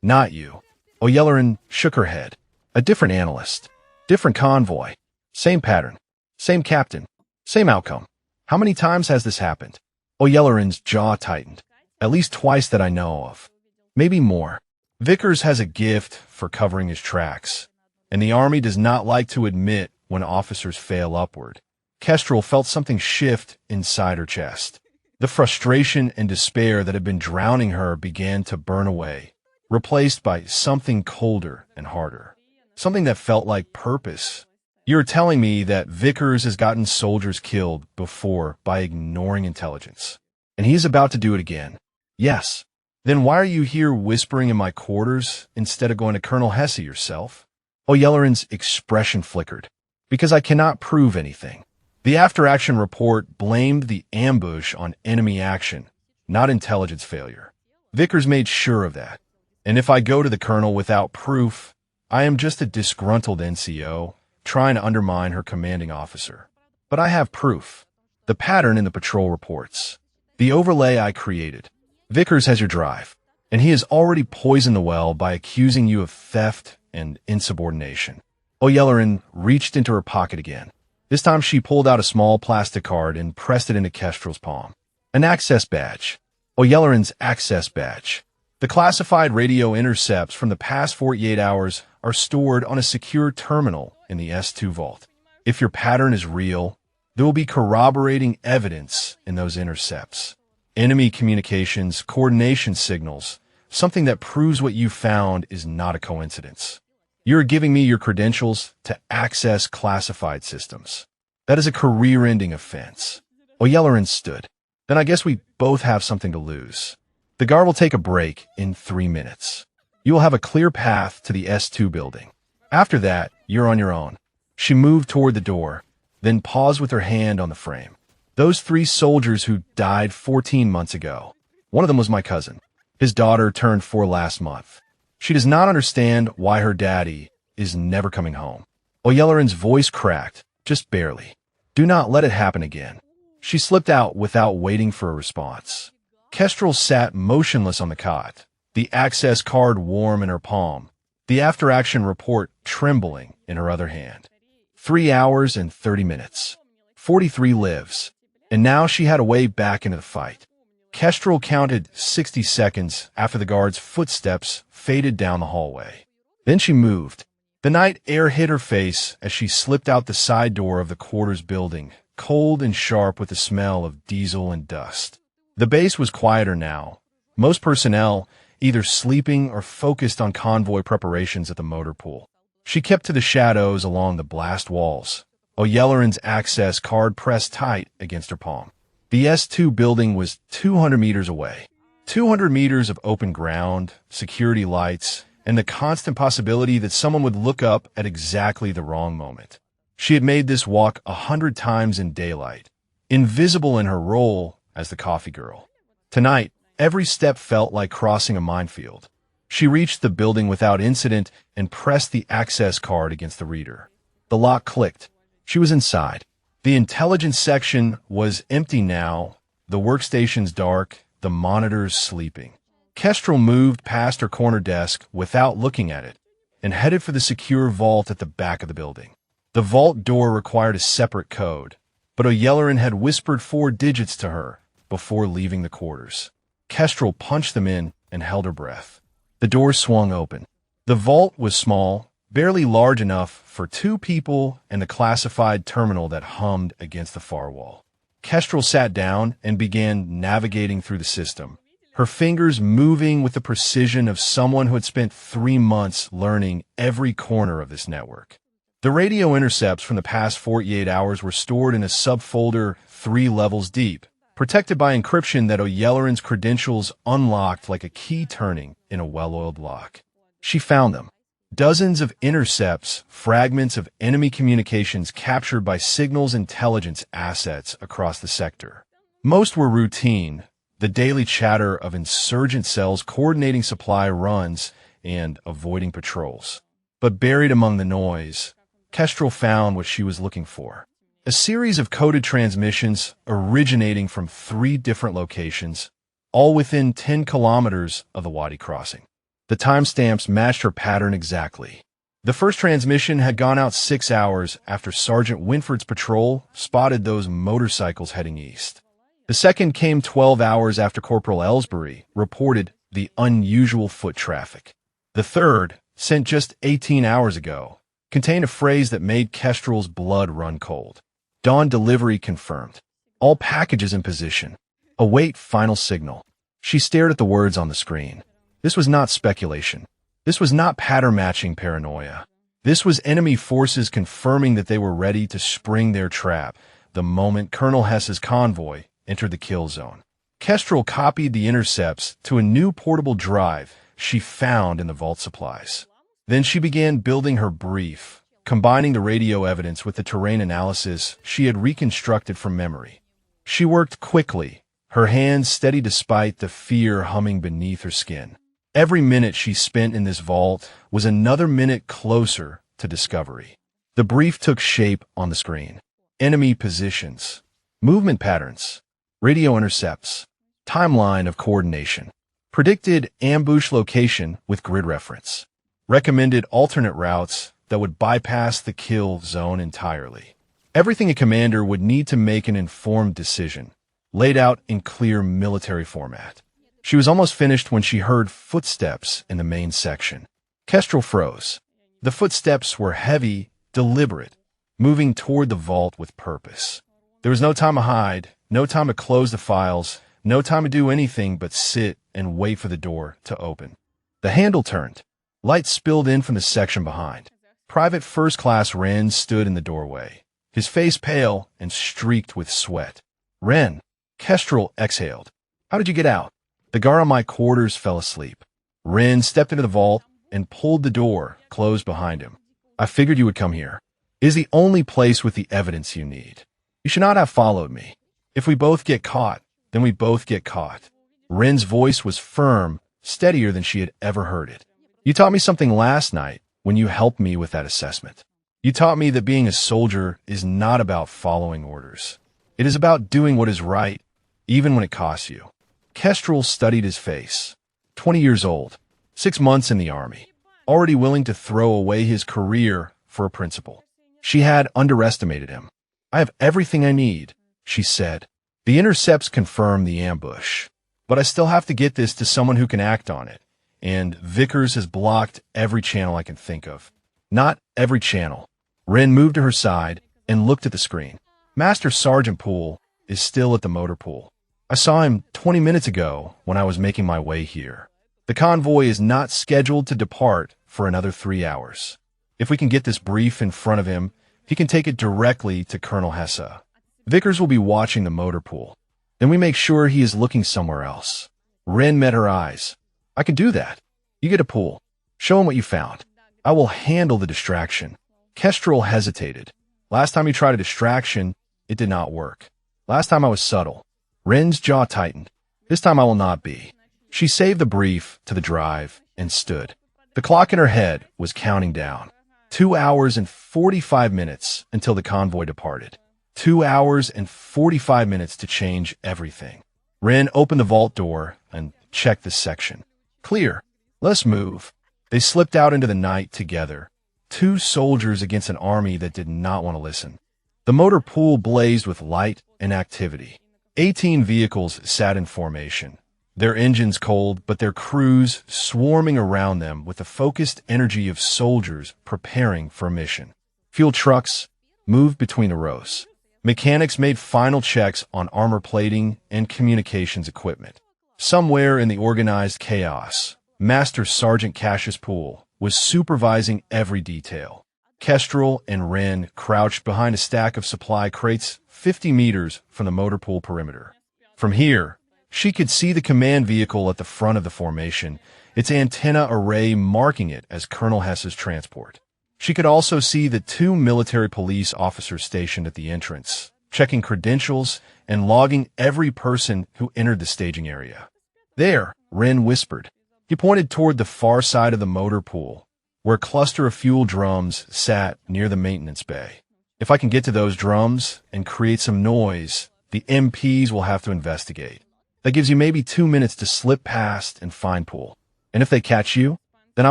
Not you. O'Yelleran shook her head. A different analyst. Different convoy. Same pattern. Same captain. Same outcome. How many times has this happened? O'Yelleran's jaw tightened. At least twice that I know of. Maybe more. Vickers has a gift for covering his tracks, and the Army does not like to admit when officers fail upward. Kestrel felt something shift inside her chest. The frustration and despair that had been drowning her began to burn away, replaced by something colder and harder. Something that felt like purpose. You're telling me that Vickers has gotten soldiers killed before by ignoring intelligence, and he's about to do it again. Yes. Then why are you here whispering in my quarters instead of going to Colonel Hesse yourself? O'Yelleran's expression flickered. Because I cannot prove anything. The after-action report blamed the ambush on enemy action, not intelligence failure. Vickers made sure of that. And if I go to the colonel without proof, I am just a disgruntled NCO trying to undermine her commanding officer. But I have proof. The pattern in the patrol reports. The overlay I created. Vickers has your drive, and he has already poisoned the well by accusing you of theft and insubordination. O'Yelleran reached into her pocket again. This time she pulled out a small plastic card and pressed it into Kestrel's palm. An access badge. O'Yelleran's access badge. The classified radio intercepts from the past 48 hours are stored on a secure terminal in the S2 vault. If your pattern is real, There will be corroborating evidence in those intercepts. Enemy communications, coordination signals, something that proves what you found is not a coincidence. You're giving me your credentials to access classified systems. That is a career-ending offense. O'Yelleran stood. Then I guess we both have something to lose. The guard will take a break in 3 minutes. You will have a clear path to the S2 building. After that, you're on your own. She moved toward the door, then paused with her hand on the frame. Those 3 soldiers who died 14 months ago. One of them was my cousin. His daughter turned 4 last month. She does not understand why her daddy is never coming home. O'Yelleran's voice cracked, just barely. Do not let it happen again. She slipped out without waiting for a response. Kestrel sat motionless on the cot, the access card warm in her palm, the after-action report trembling in her other hand. 3 hours and 30 minutes. 43 lives. And now she had a way back into the fight. Kestrel counted 60 seconds after the guard's footsteps faded down the hallway. Then she moved. The night air hit her face as she slipped out the side door of the quarters building, cold and sharp with the smell of diesel and dust. The base was quieter now. Most personnel either sleeping or focused on convoy preparations at the motor pool. She kept to the shadows along the blast walls, O'Yelleran's access card pressed tight against her palm. The S2 building was 200 meters away. 200 meters of open ground, security lights, and the constant possibility that someone would look up at exactly the wrong moment. She had made this walk 100 times in daylight, invisible in her role as the coffee girl. Tonight, every step felt like crossing a minefield. She reached the building without incident and pressed the access card against the reader. The lock clicked. She was inside. The intelligence section was empty now, the workstations dark, the monitors sleeping. Kestrel moved past her corner desk without looking at it and headed for the secure vault at the back of the building. The vault door required a separate code, but O'Yelleran had whispered 4 digits to her before leaving the quarters. Kestrel punched them in and held her breath. The door swung open. The vault was small, barely large enough for 2 people and the classified terminal that hummed against the far wall. Kestrel sat down and began navigating through the system, her fingers moving with the precision of someone who had spent 3 months learning every corner of this network. The radio intercepts from the past 48 hours were stored in a subfolder 3 levels deep, protected by encryption that O'Yelleran's credentials unlocked like a key turning in a well-oiled lock. She found them. Dozens of intercepts, fragments of enemy communications captured by signals intelligence assets across the sector. Most were routine, the daily chatter of insurgent cells coordinating supply runs and avoiding patrols. But buried among the noise, Kestrel found what she was looking for. A series of coded transmissions originating from 3 different locations, all within 10 kilometers of the Wadi crossing. The timestamps matched her pattern exactly. The first transmission had gone out 6 hours after Sergeant Winford's patrol spotted those motorcycles heading east. The second came 12 hours after Corporal Ellsbury reported the unusual foot traffic. The third, sent just 18 hours ago, contained a phrase that made Kestrel's blood run cold. Dawn delivery confirmed. All packages in position. Await final signal. She stared at the words on the screen. This was not speculation. This was not pattern-matching paranoia. This was enemy forces confirming that they were ready to spring their trap the moment Colonel Hess's convoy entered the kill zone. Kestrel copied the intercepts to a new portable drive she found in the vault supplies. Then she began building her brief, combining the radio evidence with the terrain analysis she had reconstructed from memory. She worked quickly, her hands steady despite the fear humming beneath her skin. Every minute she spent in this vault was another minute closer to discovery. The brief took shape on the screen. Enemy positions, movement patterns, radio intercepts, timeline of coordination, predicted ambush location with grid reference, recommended alternate routes that would bypass the kill zone entirely. Everything a commander would need to make an informed decision, laid out in clear military format. She was almost finished when she heard footsteps in the main section. Kestrel froze. The footsteps were heavy, deliberate, moving toward the vault with purpose. There was no time to hide, no time to close the files, no time to do anything but sit and wait for the door to open. The handle turned. Light spilled in from the section behind. Private First Class Wren stood in the doorway, his face pale and streaked with sweat. "Wren," Kestrel exhaled. "How did you get out?" The guard on my quarters fell asleep. Wren stepped into the vault and pulled the door closed behind him. "I figured you would come here. It is the only place with the evidence you need. You should not have followed me. If we both get caught, then we both get caught." Wren's voice was firm, steadier than she had ever heard it. "You taught me something last night when you helped me with that assessment. You taught me that being a soldier is not about following orders. It is about doing what is right, even when it costs you." Kestrel studied his face. 20 years old, 6 months in the army, already willing to throw away his career for a principle. She had underestimated him. "I have everything I need," she said. "The intercepts confirm the ambush, but I still have to get this to someone who can act on it. And Vickers has blocked every channel I can think of." "Not every channel." Wren moved to her side and looked at the screen. "Master Sergeant Poole is still at the motor pool. I saw him 20 minutes ago when I was making my way here. The convoy is not scheduled to depart for another 3 hours. If we can get this brief in front of him, he can take it directly to Colonel Hesse. Vickers will be watching the motor pool. Then we make sure he is looking somewhere else." Wren met her eyes. "I can do that. You get a pool. Show him what you found. I will handle the distraction." Kestrel hesitated. "Last time you tried a distraction, it did not work. Last time I was subtle." Wren's jaw tightened. "This time I will not be." She saved the brief to the drive and stood. The clock in her head was counting down. 2 hours and 45 minutes until the convoy departed. 2 hours and 45 minutes to change everything. Wren opened the vault door and checked the section. "Clear. Let's move." They slipped out into the night together. 2 soldiers against an army that did not want to listen. The motor pool blazed with light and activity. 18 vehicles sat in formation, their engines cold, but their crews swarming around them with the focused energy of soldiers preparing for a mission. Fuel trucks moved between the rows. Mechanics made final checks on armor plating and communications equipment. Somewhere in the organized chaos, Master Sergeant Cassius Poole was supervising every detail. Kestrel and Wren crouched behind a stack of supply crates 50 meters from the motor pool perimeter. From here, she could see the command vehicle at the front of the formation, its antenna array marking it as Colonel Hesse's transport. She could also see the 2 military police officers stationed at the entrance, checking credentials and logging every person who entered the staging area. "There," Wren whispered. He pointed toward the far side of the motor pool, where a cluster of fuel drums sat near the maintenance bay. "If I can get to those drums and create some noise, the MPs will have to investigate. That gives you maybe 2 minutes to slip past and find Poole. And if they catch you, then I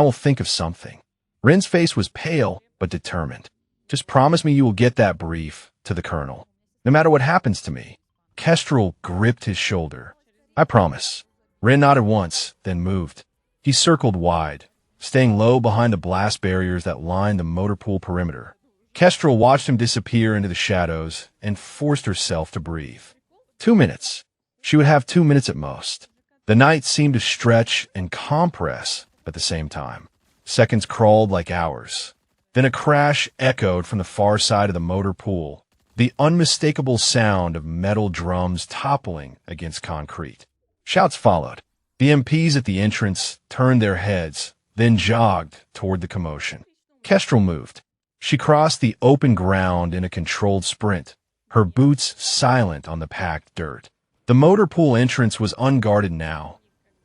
will think of something." Wren's face was pale but determined. "Just promise me you will get that brief to the colonel, no matter what happens to me." Kestrel gripped his shoulder. "I promise." Wren nodded once, then moved. He circled wide, staying low behind the blast barriers that lined the motor pool perimeter. Kestrel watched him disappear into the shadows and forced herself to breathe. 2 minutes. She would have 2 minutes at most. The night seemed to stretch and compress at the same time. Seconds crawled like hours. Then a crash echoed from the far side of the motor pool, the unmistakable sound of metal drums toppling against concrete. Shouts followed. The MPs at the entrance turned their heads, then jogged toward the commotion. Kestrel moved. She crossed the open ground in a controlled sprint, her boots silent on the packed dirt. The motor pool entrance was unguarded now.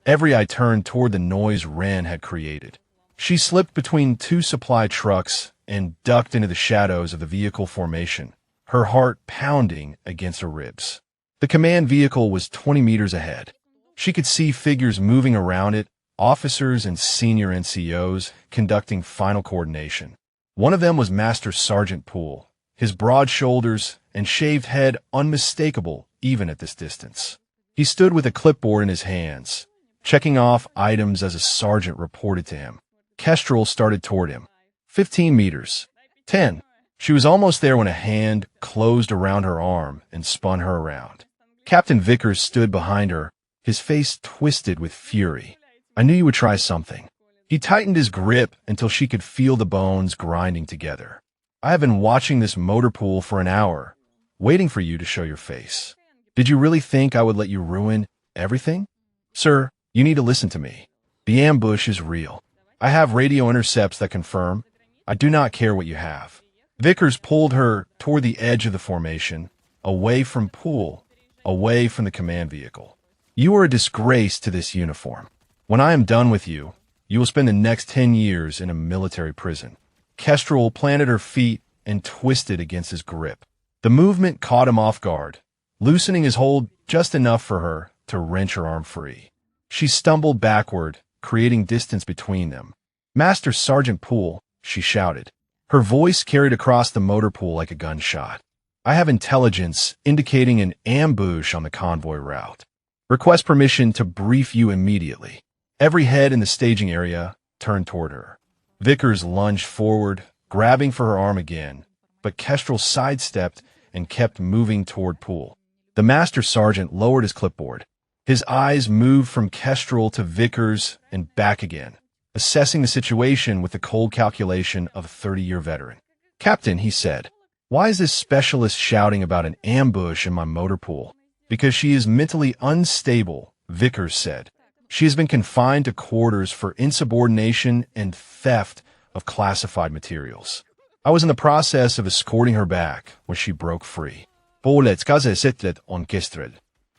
Every eye turned toward the noise Wren had created. She slipped between 2 supply trucks and ducked into the shadows of the vehicle formation, her heart pounding against her ribs. The command vehicle was 20 meters ahead. She could see figures moving around it, officers and senior NCOs conducting final coordination. One of them was Master Sergeant Poole, his broad shoulders and shaved head unmistakable even at this distance. He stood with a clipboard in his hands, checking off items as a sergeant reported to him. Kestrel started toward him. 15 meters. 10. She was almost there when a hand closed around her arm and spun her around. Captain Vickers stood behind her, his face twisted with fury. I knew you would try something. He tightened his grip until she could feel the bones grinding together. I have been watching this motor pool for an hour, waiting for you to show your face. Did you really think I would let you ruin everything? Sir, you need to listen to me. The ambush is real. I have radio intercepts that confirm. I do not care what you have. Vickers pulled her toward the edge of the formation, away from Poole, away from the command vehicle. You are a disgrace to this uniform. When I am done with you, you will spend the next 10 years in a military prison. Kestrel planted her feet and twisted against his grip. The movement caught him off guard, loosening his hold just enough for her to wrench her arm free. She stumbled backward, creating distance between them. Master Sergeant Poole, she shouted. Her voice carried across the motor pool like a gunshot. I have intelligence indicating an ambush on the convoy route. Request permission to brief you immediately. Every head in the staging area turned toward her. Vickers lunged forward, grabbing for her arm again, but Kestrel sidestepped and kept moving toward Poole. The master sergeant lowered his clipboard. His eyes moved from Kestrel to Vickers and back again, assessing the situation with the cold calculation of a 30-year veteran. Captain, he said, why is this specialist shouting about an ambush in my motor pool? Because she is mentally unstable, Vickers said. She has been confined to quarters for insubordination and theft of classified materials. I was in the process of escorting her back when she broke free.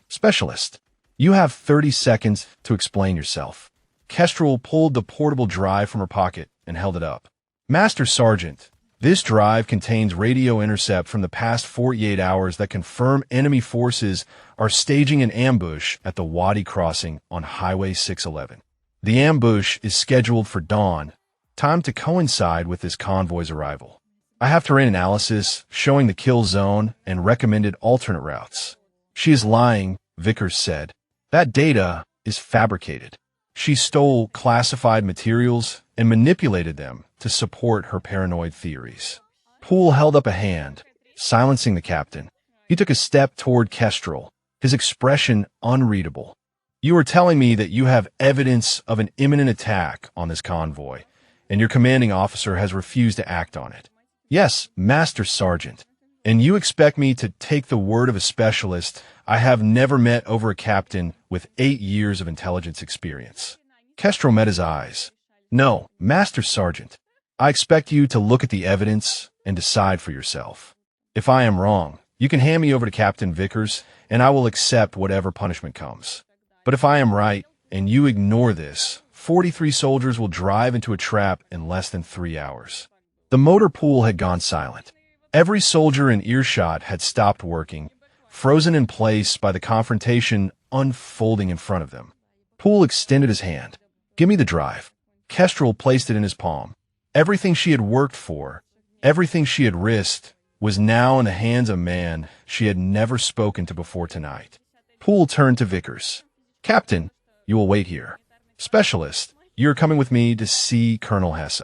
Specialist, you have 30 seconds to explain yourself. Kestrel pulled the portable drive from her pocket and held it up. Master Sergeant, this drive contains radio intercept from the past 48 hours that confirm enemy forces are staging an ambush at the Wadi crossing on Highway 611. The ambush is scheduled for dawn, timed to coincide with this convoy's arrival. I have terrain analysis showing the kill zone and recommended alternate routes. She is lying, Vickers said. That data is fabricated. She stole classified materials and manipulated them to support her paranoid theories. Poole held up a hand, silencing the captain. He took a step toward Kestrel, his expression unreadable. You are telling me that you have evidence of an imminent attack on this convoy, and your commanding officer has refused to act on it. Yes, Master Sergeant. And you expect me to take the word of a specialist I have never met over a captain with 8 years of intelligence experience? Kestrel met his eyes. No, Master Sergeant. I expect you to look at the evidence and decide for yourself. If I am wrong, you can hand me over to Captain Vickers, and I will accept whatever punishment comes. But if I am right, and you ignore this, 43 soldiers will drive into a trap in less than 3 hours. The motor pool had gone silent. Every soldier in earshot had stopped working, frozen in place by the confrontation unfolding in front of them. Poole extended his hand. Give me the drive. Kestrel placed it in his palm. Everything she had worked for, everything she had risked, was now in the hands of a man she had never spoken to before tonight. Poole turned to Vickers. Captain, you will wait here. Specialist, you are coming with me to see Colonel Hesse.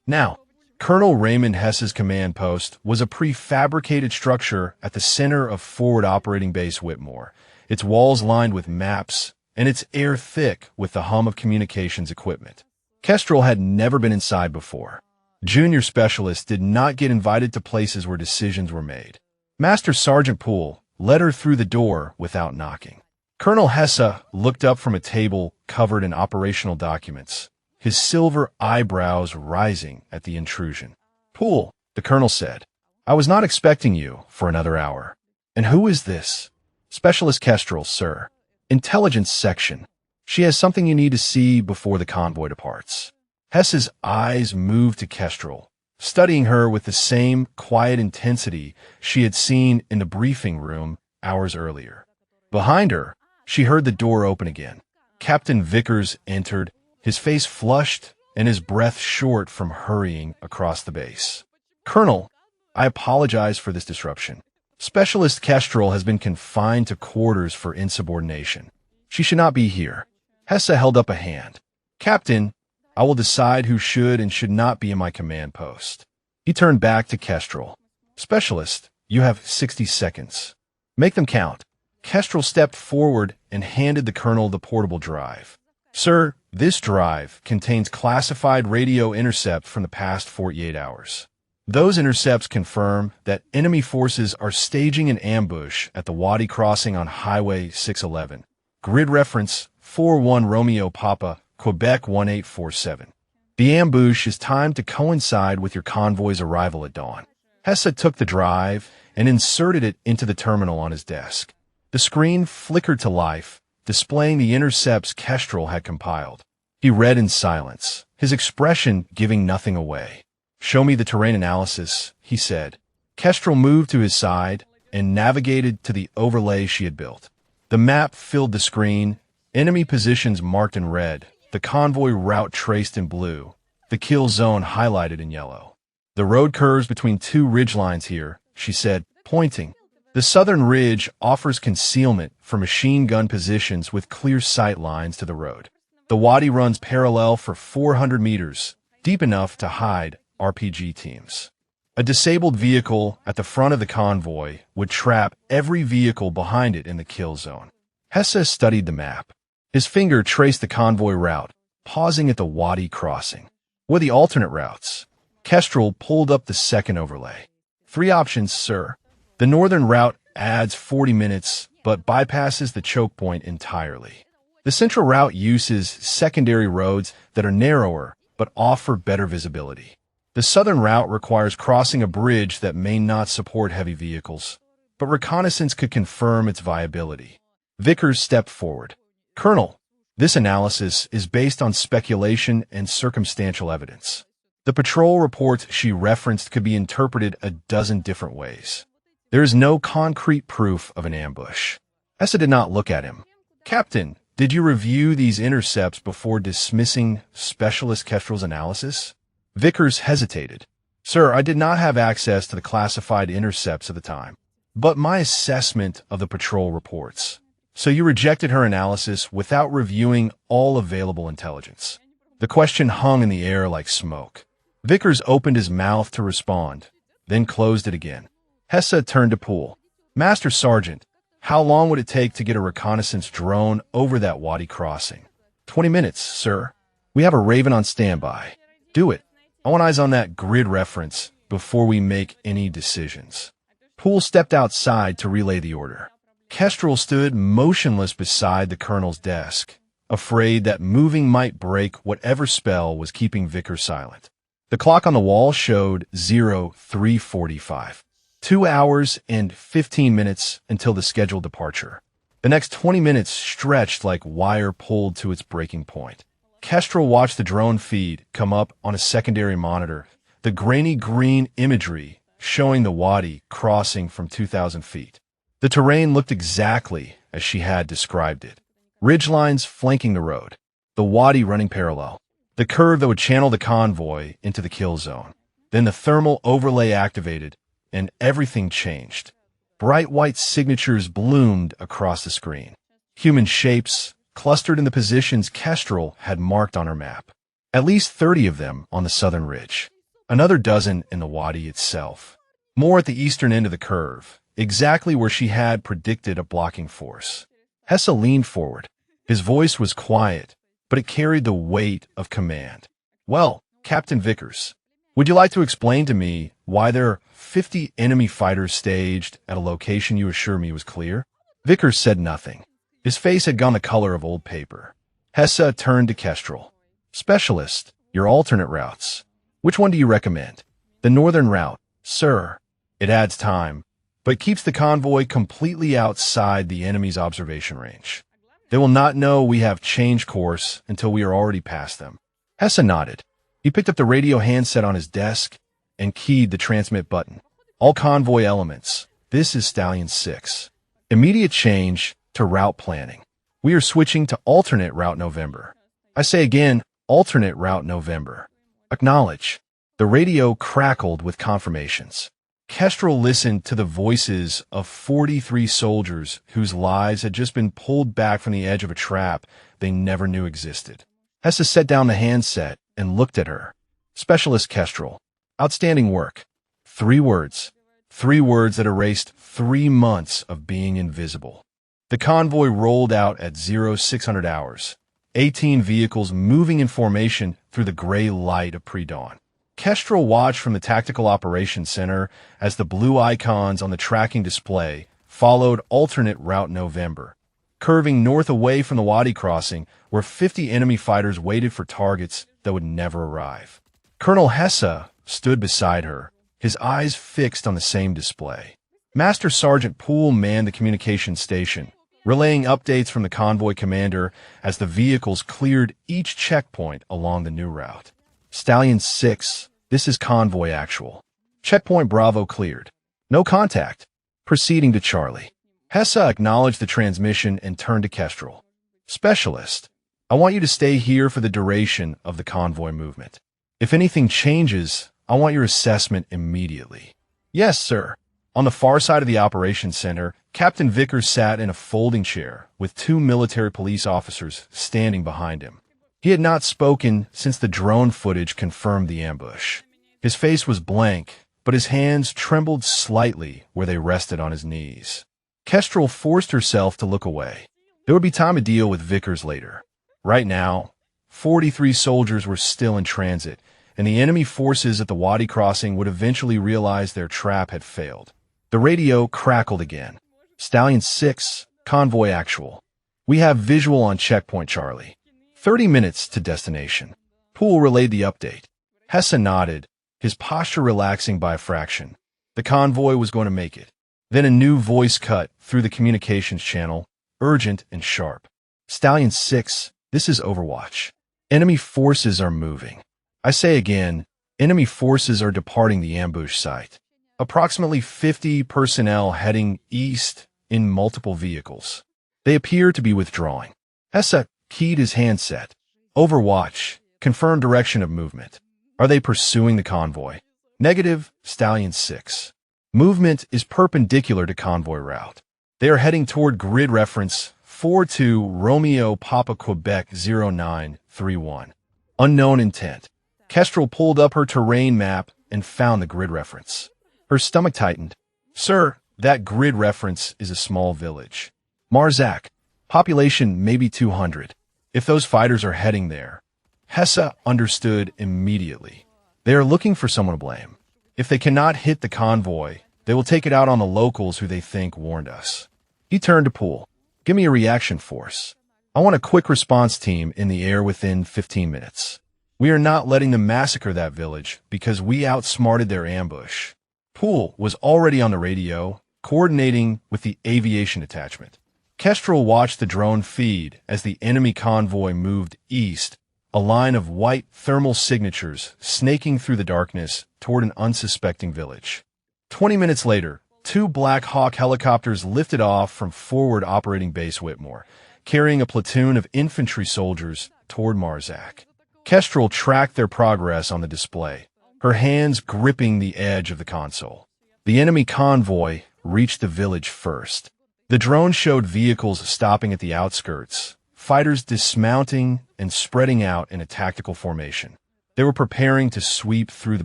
Now, Colonel Raymond Hesse's command post was a prefabricated structure at the center of Forward Operating Base Whitmore, its walls lined with maps and its air thick with the hum of communications equipment. Kestrel had never been inside before. Junior specialists did not get invited to places where decisions were made. Master Sergeant Poole led her through the door without knocking. Colonel Hesse looked up from a table covered in operational documents, his silver eyebrows rising at the intrusion. Poole, the colonel said, I was not expecting you for another hour. And who is this? Specialist Kestrel, sir. Intelligence section. She has something you need to see before the convoy departs. Hesse's eyes moved to Kestrel, studying her with the same quiet intensity she had seen in the briefing room hours earlier. Behind her, she heard the door open again. Captain Vickers entered, his face flushed and his breath short from hurrying across the base. Colonel, I apologize for this disruption. Specialist Kestrel has been confined to quarters for insubordination. She should not be here. Hesse held up a hand. Captain, I will decide who should and should not be in my command post. He turned back to Kestrel. Specialist, you have 60 seconds. Make them count. Kestrel stepped forward and handed the colonel the portable drive. Sir, this drive contains classified radio intercept from the past 48 hours. Those intercepts confirm that enemy forces are staging an ambush at the Wadi crossing on Highway 611. Grid reference 41 Romeo Papa, Quebec 1847. The ambush is timed to coincide with your convoy's arrival at dawn. Hesse took the drive and inserted it into the terminal on his desk. The screen flickered to life, displaying the intercepts Kestrel had compiled. He read in silence, his expression giving nothing away. Show me the terrain analysis, he said. Kestrel moved to his side and navigated to the overlay she had built. The map filled the screen, enemy positions marked in red, the convoy route traced in blue, the kill zone highlighted in yellow. The road curves between two ridgelines here, she said, pointing. The southern ridge offers concealment for machine gun positions with clear sight lines to the road. The Wadi runs parallel for 400 meters, deep enough to hide RPG teams. A disabled vehicle at the front of the convoy would trap every vehicle behind it in the kill zone. Hesse studied the map. His finger traced the convoy route, pausing at the Wadi crossing. What are the alternate routes? Kestrel pulled up the second overlay. 3 options, sir. The northern route adds 40 minutes, but bypasses the choke point entirely. The central route uses secondary roads that are narrower, but offer better visibility. The southern route requires crossing a bridge that may not support heavy vehicles, but reconnaissance could confirm its viability. Vickers stepped forward. Colonel, this analysis is based on speculation and circumstantial evidence. The patrol reports she referenced could be interpreted a dozen different ways. There is no concrete proof of an ambush. Hesse did not look at him. Captain, did you review these intercepts before dismissing Specialist Kestrel's analysis? Vickers hesitated. Sir, I did not have access to the classified intercepts at the time, but my assessment of the patrol reports. So you rejected her analysis without reviewing all available intelligence. The question hung in the air like smoke. Vickers opened his mouth to respond, then closed it again. Hesse turned to Poole. Master Sergeant, how long would it take to get a reconnaissance drone over that Wadi crossing? 20 minutes, sir. We have a Raven on standby. Do it. I want eyes on that grid reference before we make any decisions. Poole stepped outside to relay the order. Kestrel stood motionless beside the colonel's desk, afraid that moving might break whatever spell was keeping Vickers silent. The clock on the wall showed 03:45. 2 hours and 15 minutes until the scheduled departure. The next 20 minutes stretched like wire pulled to its breaking point. Kestrel watched the drone feed come up on a secondary monitor, the grainy green imagery showing the Wadi crossing from 2,000 feet. The terrain looked exactly as she had described it. Ridgelines flanking the road, the Wadi running parallel, the curve that would channel the convoy into the kill zone. Then the thermal overlay activated, and everything changed. Bright white signatures bloomed across the screen. Human shapes clustered in the positions Kestrel had marked on her map. At least 30 of them on the southern ridge. Another dozen in the Wadi itself. More at the eastern end of the curve, exactly where she had predicted a blocking force. Hesse leaned forward. His voice was quiet, but it carried the weight of command. Well, Captain Vickers, would you like to explain to me why there are 50 enemy fighters staged at a location you assure me was clear? Vickers said nothing. His face had gone the color of old paper. Hesse turned to Kestrel. Specialist, your alternate routes. Which one do you recommend? The northern route, sir. It adds time, but keeps the convoy completely outside the enemy's observation range. They will not know we have changed course until we are already past them. Hesse nodded. He picked up the radio handset on his desk and keyed the transmit button. All convoy elements. This is Stallion 6. Immediate change to route planning. We are switching to alternate route November. I say again, alternate route November. Acknowledge. The radio crackled with confirmations. Kestrel listened to the voices of 43 soldiers whose lives had just been pulled back from the edge of a trap they never knew existed. Hesse set down the handset and looked at her. Specialist Kestrel, Outstanding work. 3 words. 3 words that erased 3 months of being invisible. The convoy rolled out at 0600 hours. 18 vehicles moving in formation through the gray light of pre-dawn. Kestrel watched from the Tactical Operations Center as the blue icons on the tracking display followed alternate route November, curving north away from the Wadi crossing where 50 enemy fighters waited for targets that would never arrive. Colonel Hesse stood beside her, his eyes fixed on the same display. Master Sergeant Poole manned the communications station, relaying updates from the convoy commander as the vehicles cleared each checkpoint along the new route. Stallion 6, this is Convoy Actual. Checkpoint Bravo cleared. No contact. Proceeding to Charlie. Hesse acknowledged the transmission and turned to Kestrel. Specialist, I want you to stay here for the duration of the convoy movement. If anything changes, I want your assessment immediately. Yes, sir. On the far side of the operations center, Captain Vickers sat in a folding chair with 2 military police officers standing behind him. He had not spoken since the drone footage confirmed the ambush. His face was blank, but his hands trembled slightly where they rested on his knees. Kestrel forced herself to look away. There would be time to deal with Vickers later. Right now, 43 soldiers were still in transit, and the enemy forces at the Wadi crossing would eventually realize their trap had failed. The radio crackled again. Stallion 6, Convoy Actual. We have visual on checkpoint Charlie. 30 minutes to destination. Poole relayed the update. Hesse nodded, his posture relaxing by a fraction. The convoy was going to make it. Then a new voice cut through the communications channel, urgent and sharp. Stallion 6, this is Overwatch. Enemy forces are moving. I say again, enemy forces are departing the ambush site. Approximately 50 personnel heading east in multiple vehicles. They appear to be withdrawing. Hesse keyed his handset. Overwatch, confirm direction of movement. Are they pursuing the convoy? Negative, Stallion 6. Movement is perpendicular to convoy route. They are heading toward grid reference 42 Romeo Papa Quebec 0931. Unknown intent. Kestrel pulled up her terrain map and found the grid reference. Her stomach tightened. Sir, that grid reference is a small village. Marzac, population maybe 200. If those fighters are heading there. Hesse understood immediately. They are looking for someone to blame. If they cannot hit the convoy, they will take it out on the locals who they think warned us. He turned to Poole. Give me a reaction force. I want a quick response team in the air within 15 minutes. We are not letting them massacre that village because we outsmarted their ambush. Poole was already on the radio, coordinating with the aviation detachment. Kestrel watched the drone feed as the enemy convoy moved east, a line of white thermal signatures snaking through the darkness toward an unsuspecting village. 20 minutes later, 2 Black Hawk helicopters lifted off from forward operating base Whitmore, carrying a platoon of infantry soldiers toward Marzac. Kestrel tracked their progress on the display, her hands gripping the edge of the console. The enemy convoy reached the village first. The drone showed vehicles stopping at the outskirts, fighters dismounting and spreading out in a tactical formation. They were preparing to sweep through the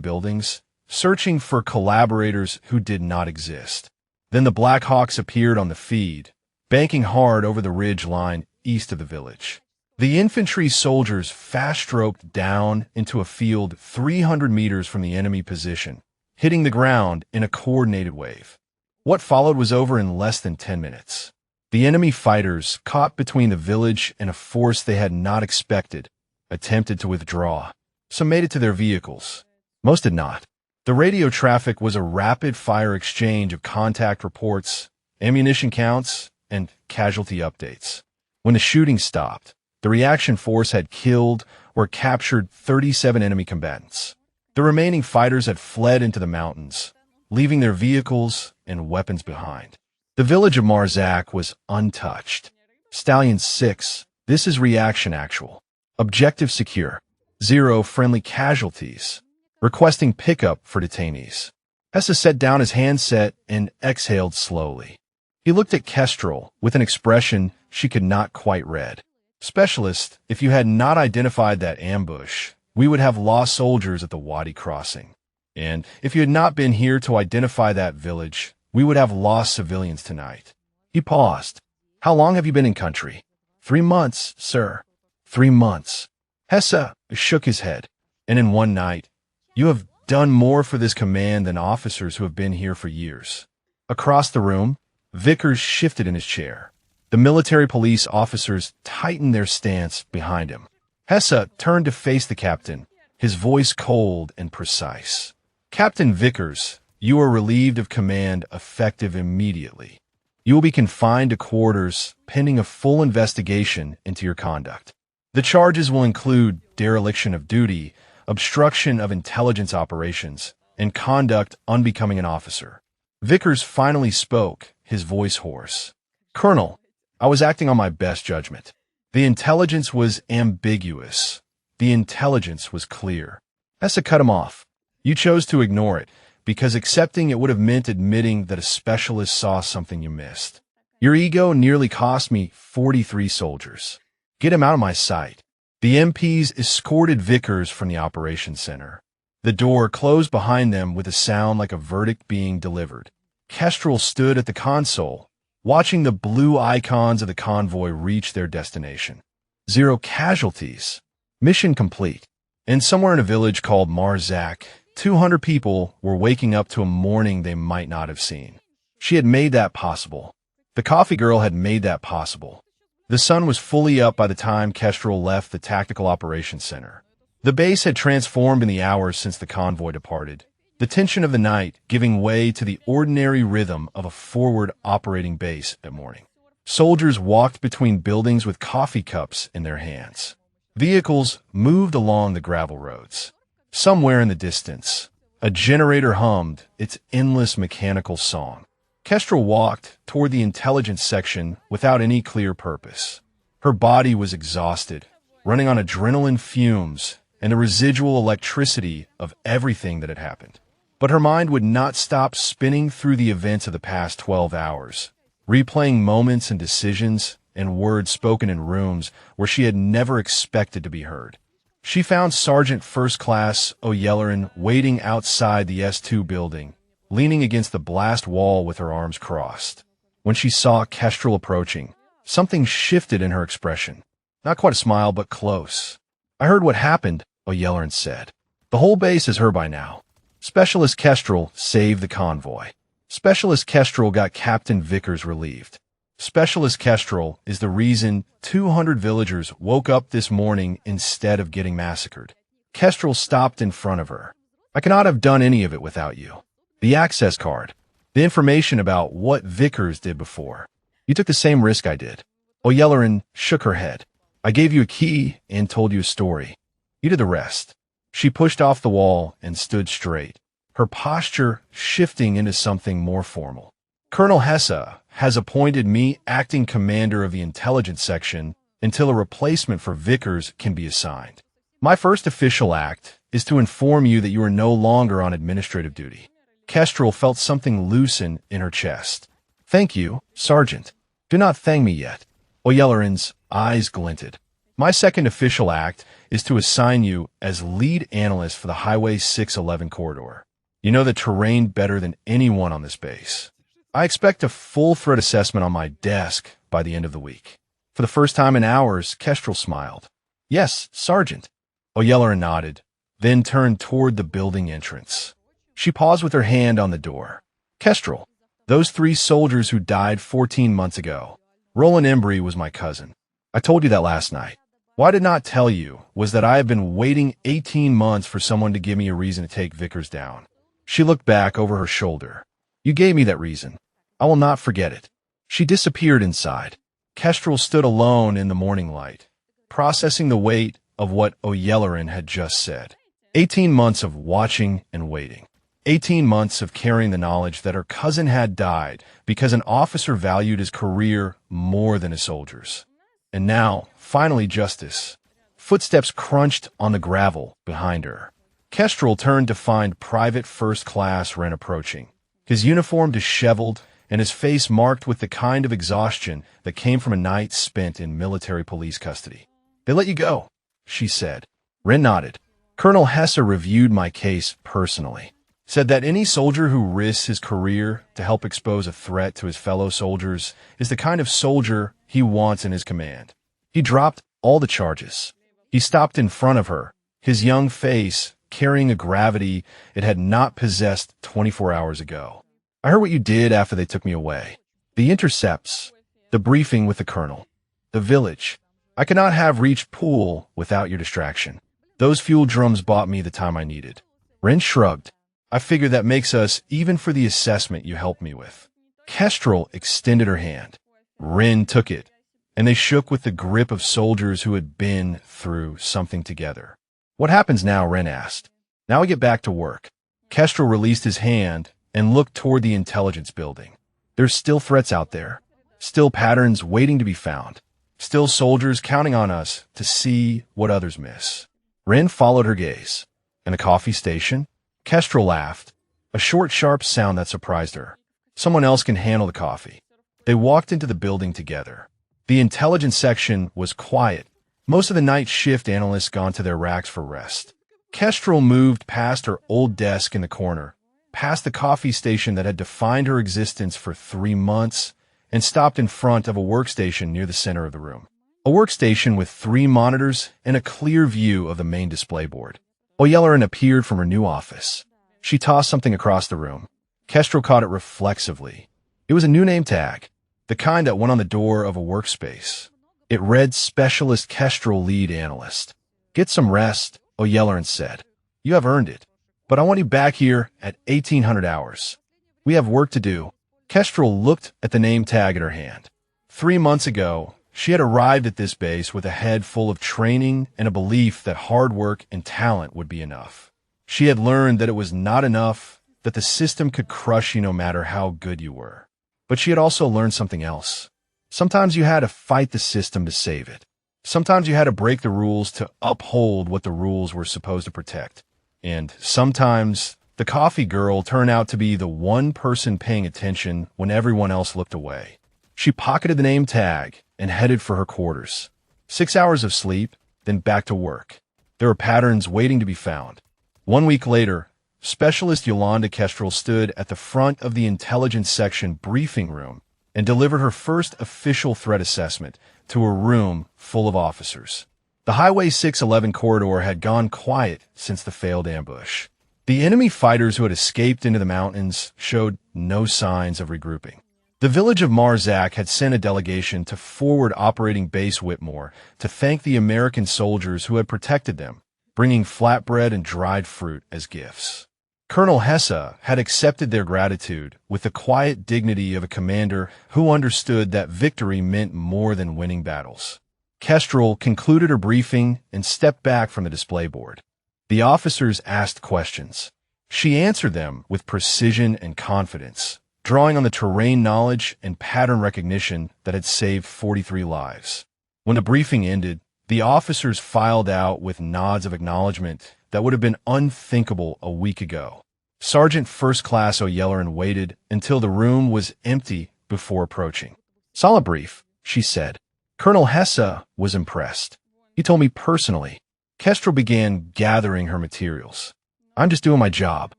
buildings, searching for collaborators who did not exist. Then the Black Hawks appeared on the feed, banking hard over the ridge line east of the village. The infantry soldiers fast-stroked down into a field 300 meters from the enemy position, hitting the ground in a coordinated wave. What followed was over in less than 10 minutes. The enemy fighters, caught between the village and a force they had not expected, attempted to withdraw. Some made it to their vehicles. Most did not. The radio traffic was a rapid-fire exchange of contact reports, ammunition counts, and casualty updates. When the shooting stopped, the reaction force had killed or captured 37 enemy combatants. The remaining fighters had fled into the mountains, leaving their vehicles and weapons behind. The village of Marzac was untouched. Stallion 6, this is reaction actual. Objective secure. 0 friendly casualties. Requesting pickup for detainees. Hesse set down his handset and exhaled slowly. He looked at Kestrel with an expression she could not quite read. Specialist, if you had not identified that ambush, we would have lost soldiers at the Wadi crossing. And if you had not been here to identify that village, we would have lost civilians tonight. He paused. How long have you been in country? 3 months, sir. 3 months. Hesse shook his head. And in one night, you have done more for this command than officers who have been here for years. Across the room, Vickers shifted in his chair. The military police officers tightened their stance behind him. Hesse turned to face the captain, his voice cold and precise. Captain Vickers, you are relieved of command effective immediately. You will be confined to quarters pending a full investigation into your conduct. The charges will include dereliction of duty, obstruction of intelligence operations, and conduct unbecoming an officer. Vickers finally spoke, his voice hoarse. Colonel, I was acting on my best judgment. The intelligence was ambiguous. The intelligence was clear. Hesse cut him off. You chose to ignore it, because accepting it would have meant admitting that a specialist saw something you missed. Your ego nearly cost me 43 soldiers. Get him out of my sight. The MPs escorted Vickers from the operations center. The door closed behind them with a sound like a verdict being delivered. Kestrel stood at the console, watching the blue icons of the convoy reach their destination. 0 casualties. Mission complete. And somewhere in a village called Marzak, 200 people were waking up to a morning they might not have seen. She had made that possible. The coffee girl had made that possible. The sun was fully up by the time Kestrel left the Tactical Operations Center. The base had transformed in the hours since the convoy departed, the tension of the night giving way to the ordinary rhythm of a forward operating base at morning. Soldiers walked between buildings with coffee cups in their hands. Vehicles moved along the gravel roads. Somewhere in the distance, a generator hummed its endless mechanical song. Kestrel walked toward the intelligence section without any clear purpose. Her body was exhausted, running on adrenaline fumes and the residual electricity of everything that had happened. But her mind would not stop spinning through the events of the past 12 hours, replaying moments and decisions and words spoken in rooms where she had never expected to be heard. She found Sergeant First Class O'Yelleran waiting outside the S2 building, leaning against the blast wall with her arms crossed. When she saw Kestrel approaching, something shifted in her expression. Not quite a smile, but close. I heard what happened, O'Yelleran said. The whole base is her by now. Specialist Kestrel saved the convoy. Specialist Kestrel got Captain Vickers relieved. Specialist Kestrel is the reason 200 villagers woke up this morning instead of getting massacred. Kestrel stopped in front of her. I cannot have done any of it without you. The access card. The information about what Vickers did before. You took the same risk I did. O'Yelleran shook her head. I gave you a key and told you a story. You did the rest. She pushed off the wall and stood straight, her posture shifting into something more formal. Colonel Hesse has appointed me acting commander of the intelligence section until a replacement for Vickers can be assigned. My first official act is to inform you that you are no longer on administrative duty. Kestrel felt something loosen in her chest. Thank you, Sergeant. Do not thank me yet. O'Yelleran's eyes glinted. My second official act is to assign you as lead analyst for the Highway 611 corridor. You know the terrain better than anyone on this base. I expect a full threat assessment on my desk by the end of the week. For the first time in hours, Kestrel smiled. Yes, Sergeant. O'Yelleran nodded, then turned toward the building entrance. She paused with her hand on the door. Kestrel, those 3 soldiers who died 14 months ago. Roland Embry was my cousin. I told you that last night. What I did not tell you was that I have been waiting 18 months for someone to give me a reason to take Vickers down. She looked back over her shoulder. You gave me that reason. I will not forget it. She disappeared inside. Kestrel stood alone in the morning light, processing the weight of what O'Yelleran had just said. 18 months of watching and waiting. 18 months of carrying the knowledge that her cousin had died because an officer valued his career more than his soldiers. And now, finally, justice. Footsteps crunched on the gravel behind her. Kestrel turned to find Private First Class Wren approaching, his uniform disheveled and his face marked with the kind of exhaustion that came from a night spent in military police custody. They let you go, she said. Wren nodded. Colonel Hesse reviewed my case personally. said that any soldier who risks his career to help expose a threat to his fellow soldiers is the kind of soldier he wants in his command. He dropped all the charges. He stopped in front of her, his young face carrying a gravity it had not possessed 24 hours ago. I heard what you did after they took me away. The intercepts, the briefing with the colonel, the village. I could not have reached Pool without your distraction. Those fuel drums bought me the time I needed. Ren shrugged. I figure that makes us even for the assessment you helped me with. Kestrel extended her hand. Ren took it, and they shook with the grip of soldiers who had been through something together. What happens now? Ren asked. Now we get back to work. Kestrel released his hand and looked toward the intelligence building. There's still threats out there. Still patterns waiting to be found. Still soldiers counting on us to see what others miss. Ren followed her gaze. In a coffee station? Kestrel laughed, a short, sharp sound that surprised her. Someone else can handle the coffee. They walked into the building together. The intelligence section was quiet. Most of the night shift analysts gone to their racks for rest. Kestrel moved past her old desk in the corner, past the coffee station that had defined her existence for 3 months, and stopped in front of a workstation near the center of the room. A workstation with 3 monitors and a clear view of the main display board. O'Yelleran appeared from her new office. She tossed something across the room. Kestrel caught it reflexively. It was a new name tag, the kind that went on the door of a workspace. It read Specialist Kestrel Lead Analyst. Get some rest, O'Yelleran said. You have earned it. But I want you back here at 1800 hours. We have work to do. Kestrel looked at the name tag in her hand. 3 months ago, she had arrived at this base with a head full of training and a belief that hard work and talent would be enough. She had learned that it was not enough, that the system could crush you no matter how good you were. But she had also learned something else. Sometimes you had to fight the system to save it. Sometimes you had to break the rules to uphold what the rules were supposed to protect. And sometimes the coffee girl turned out to be the one person paying attention when everyone else looked away. She pocketed the name tag and headed for her quarters. 6 hours of sleep, then back to work. There were patterns waiting to be found. 1 week later, Specialist Yolanda Kestrel stood at the front of the intelligence section briefing room and delivered her first official threat assessment to a room full of officers. The Highway 611 corridor had gone quiet since the failed ambush. The enemy fighters who had escaped into the mountains showed no signs of regrouping. The village of Marzak had sent a delegation to Forward Operating Base Whitmore to thank the American soldiers who had protected them, bringing flatbread and dried fruit as gifts. Colonel Hesse had accepted their gratitude with the quiet dignity of a commander who understood that victory meant more than winning battles. Kestrel concluded her briefing and stepped back from the display board. The officers asked questions. She answered them with precision and confidence, drawing on the terrain knowledge and pattern recognition that had saved 43 lives. When the briefing ended, the officers filed out with nods of acknowledgement that would have been unthinkable a week ago. Sergeant First Class O'Yelleran waited until the room was empty before approaching. Solid brief, she said. Colonel Hesse was impressed. He told me personally. Kestrel began gathering her materials. I'm just doing my job.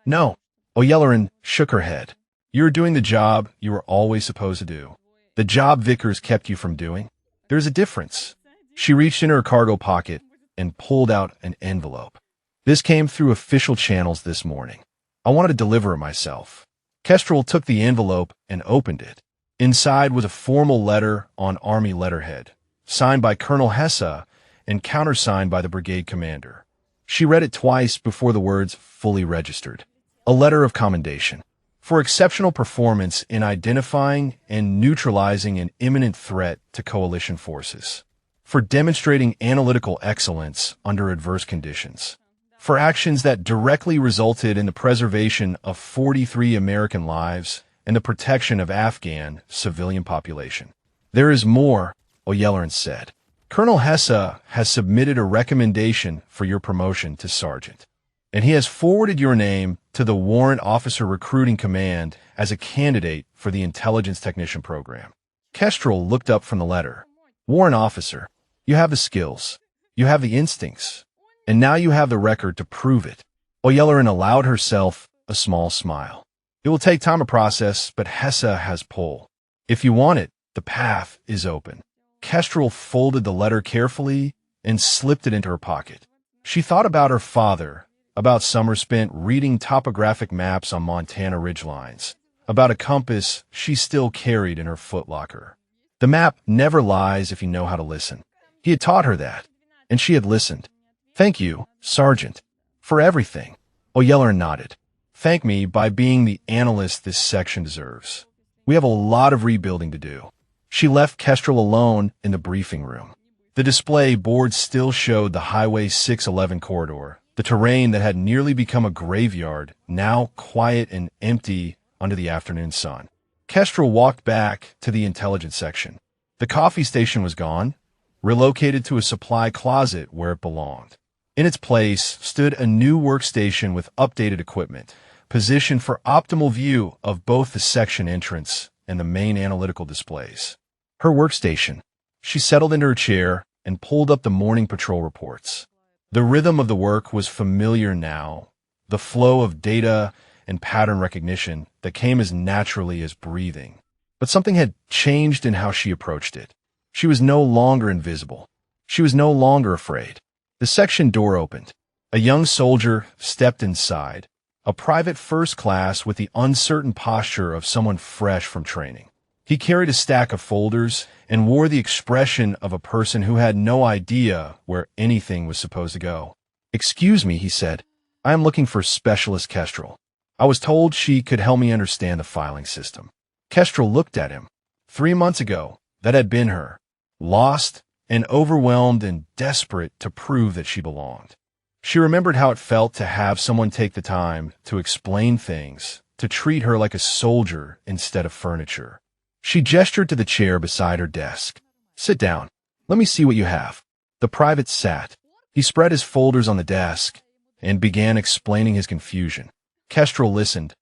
No. O'Yelleran shook her head. You're doing the job you were always supposed to do. The job Vickers kept you from doing. There's a difference. She reached in her cargo pocket and pulled out an envelope. This came through official channels this morning. I wanted to deliver it myself. Kestrel took the envelope and opened it. Inside was a formal letter on Army letterhead, signed by Colonel Hesse and countersigned by the brigade commander. She read it twice before the words fully registered. A letter of commendation for exceptional performance in identifying and neutralizing an imminent threat to coalition forces, for demonstrating analytical excellence under adverse conditions, for actions that directly resulted in the preservation of 43 American lives and the protection of Afghan civilian population. There is more, O'Yelleran said. Colonel Hesse has submitted a recommendation for your promotion to sergeant, and he has forwarded your name to the Warrant Officer Recruiting Command as a candidate for the Intelligence Technician Program. Kestrel looked up from the letter. Warrant Officer, you have the skills, you have the instincts, and now you have the record to prove it. O'Yelleran allowed herself a small smile. It will take time to process, but Hessa has pull. If you want it, the path is open. Kestrel folded the letter carefully and slipped it into her pocket. She thought about her father, about summers spent reading topographic maps on Montana ridgelines, about a compass she still carried in her footlocker. The map never lies if you know how to listen. He had taught her that, and she had listened. Thank you, Sergeant, for everything. O'Yeller nodded. Thank me by being the analyst this section deserves. We have a lot of rebuilding to do. She left Kestrel alone in the briefing room. The display board still showed the Highway 611 corridor, the terrain that had nearly become a graveyard, now quiet and empty under the afternoon sun. Kestrel walked back to the intelligence section. The coffee station was gone, relocated to a supply closet where it belonged. In its place stood a new workstation with updated equipment, positioned for optimal view of both the section entrance and the main analytical displays. Her workstation. She settled into her chair and pulled up the morning patrol reports. The rhythm of the work was familiar now, the flow of data and pattern recognition that came as naturally as breathing. But something had changed in how she approached it. She was no longer invisible. She was no longer afraid. The section door opened. A young soldier stepped inside, a private first class with the uncertain posture of someone fresh from training. He carried a stack of folders and wore the expression of a person who had no idea where anything was supposed to go. "Excuse me," he said. "I am looking for Specialist Kestrel. I was told she could help me understand the filing system." Kestrel looked at him. 3 months ago, that had been her. Lost and overwhelmed and desperate to prove that she belonged. She remembered how it felt to have someone take the time to explain things, to treat her like a soldier instead of furniture. She gestured to the chair beside her desk. "Sit down. Let me see what you have." The private sat. He spread his folders on the desk and began explaining his confusion. Kestrel listened,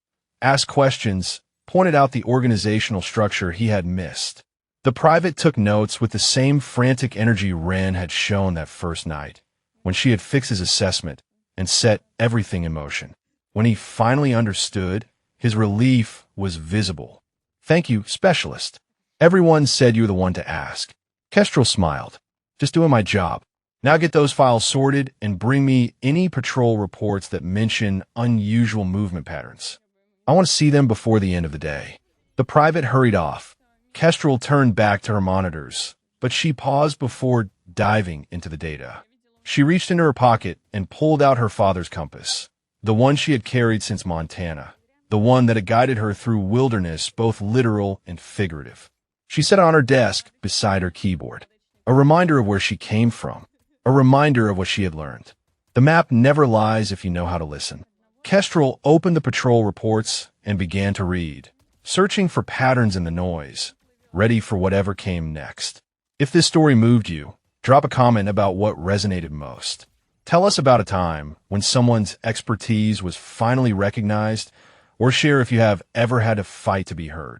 asked questions, pointed out the organizational structure he had missed. The private took notes with the same frantic energy Wren had shown that first night, when she had fixed his assessment and set everything in motion. When he finally understood, his relief was visible. "Thank you, Specialist. Everyone said you were the one to ask." Kestrel smiled. "Just doing my job. Now get those files sorted and bring me any patrol reports that mention unusual movement patterns. I want to see them before the end of the day." The private hurried off. Kestrel turned back to her monitors, but she paused before diving into the data. She reached into her pocket and pulled out her father's compass, the one she had carried since Montana, the one that had guided her through wilderness, both literal and figurative. She set it on her desk beside her keyboard, a reminder of where she came from, a reminder of what she had learned. The map never lies if you know how to listen. Kestrel opened the patrol reports and began to read, searching for patterns in the noise, ready for whatever came next. If this story moved you, drop a comment about what resonated most. Tell us about a time when someone's expertise was finally recognized, or share if you have ever had to fight to be heard.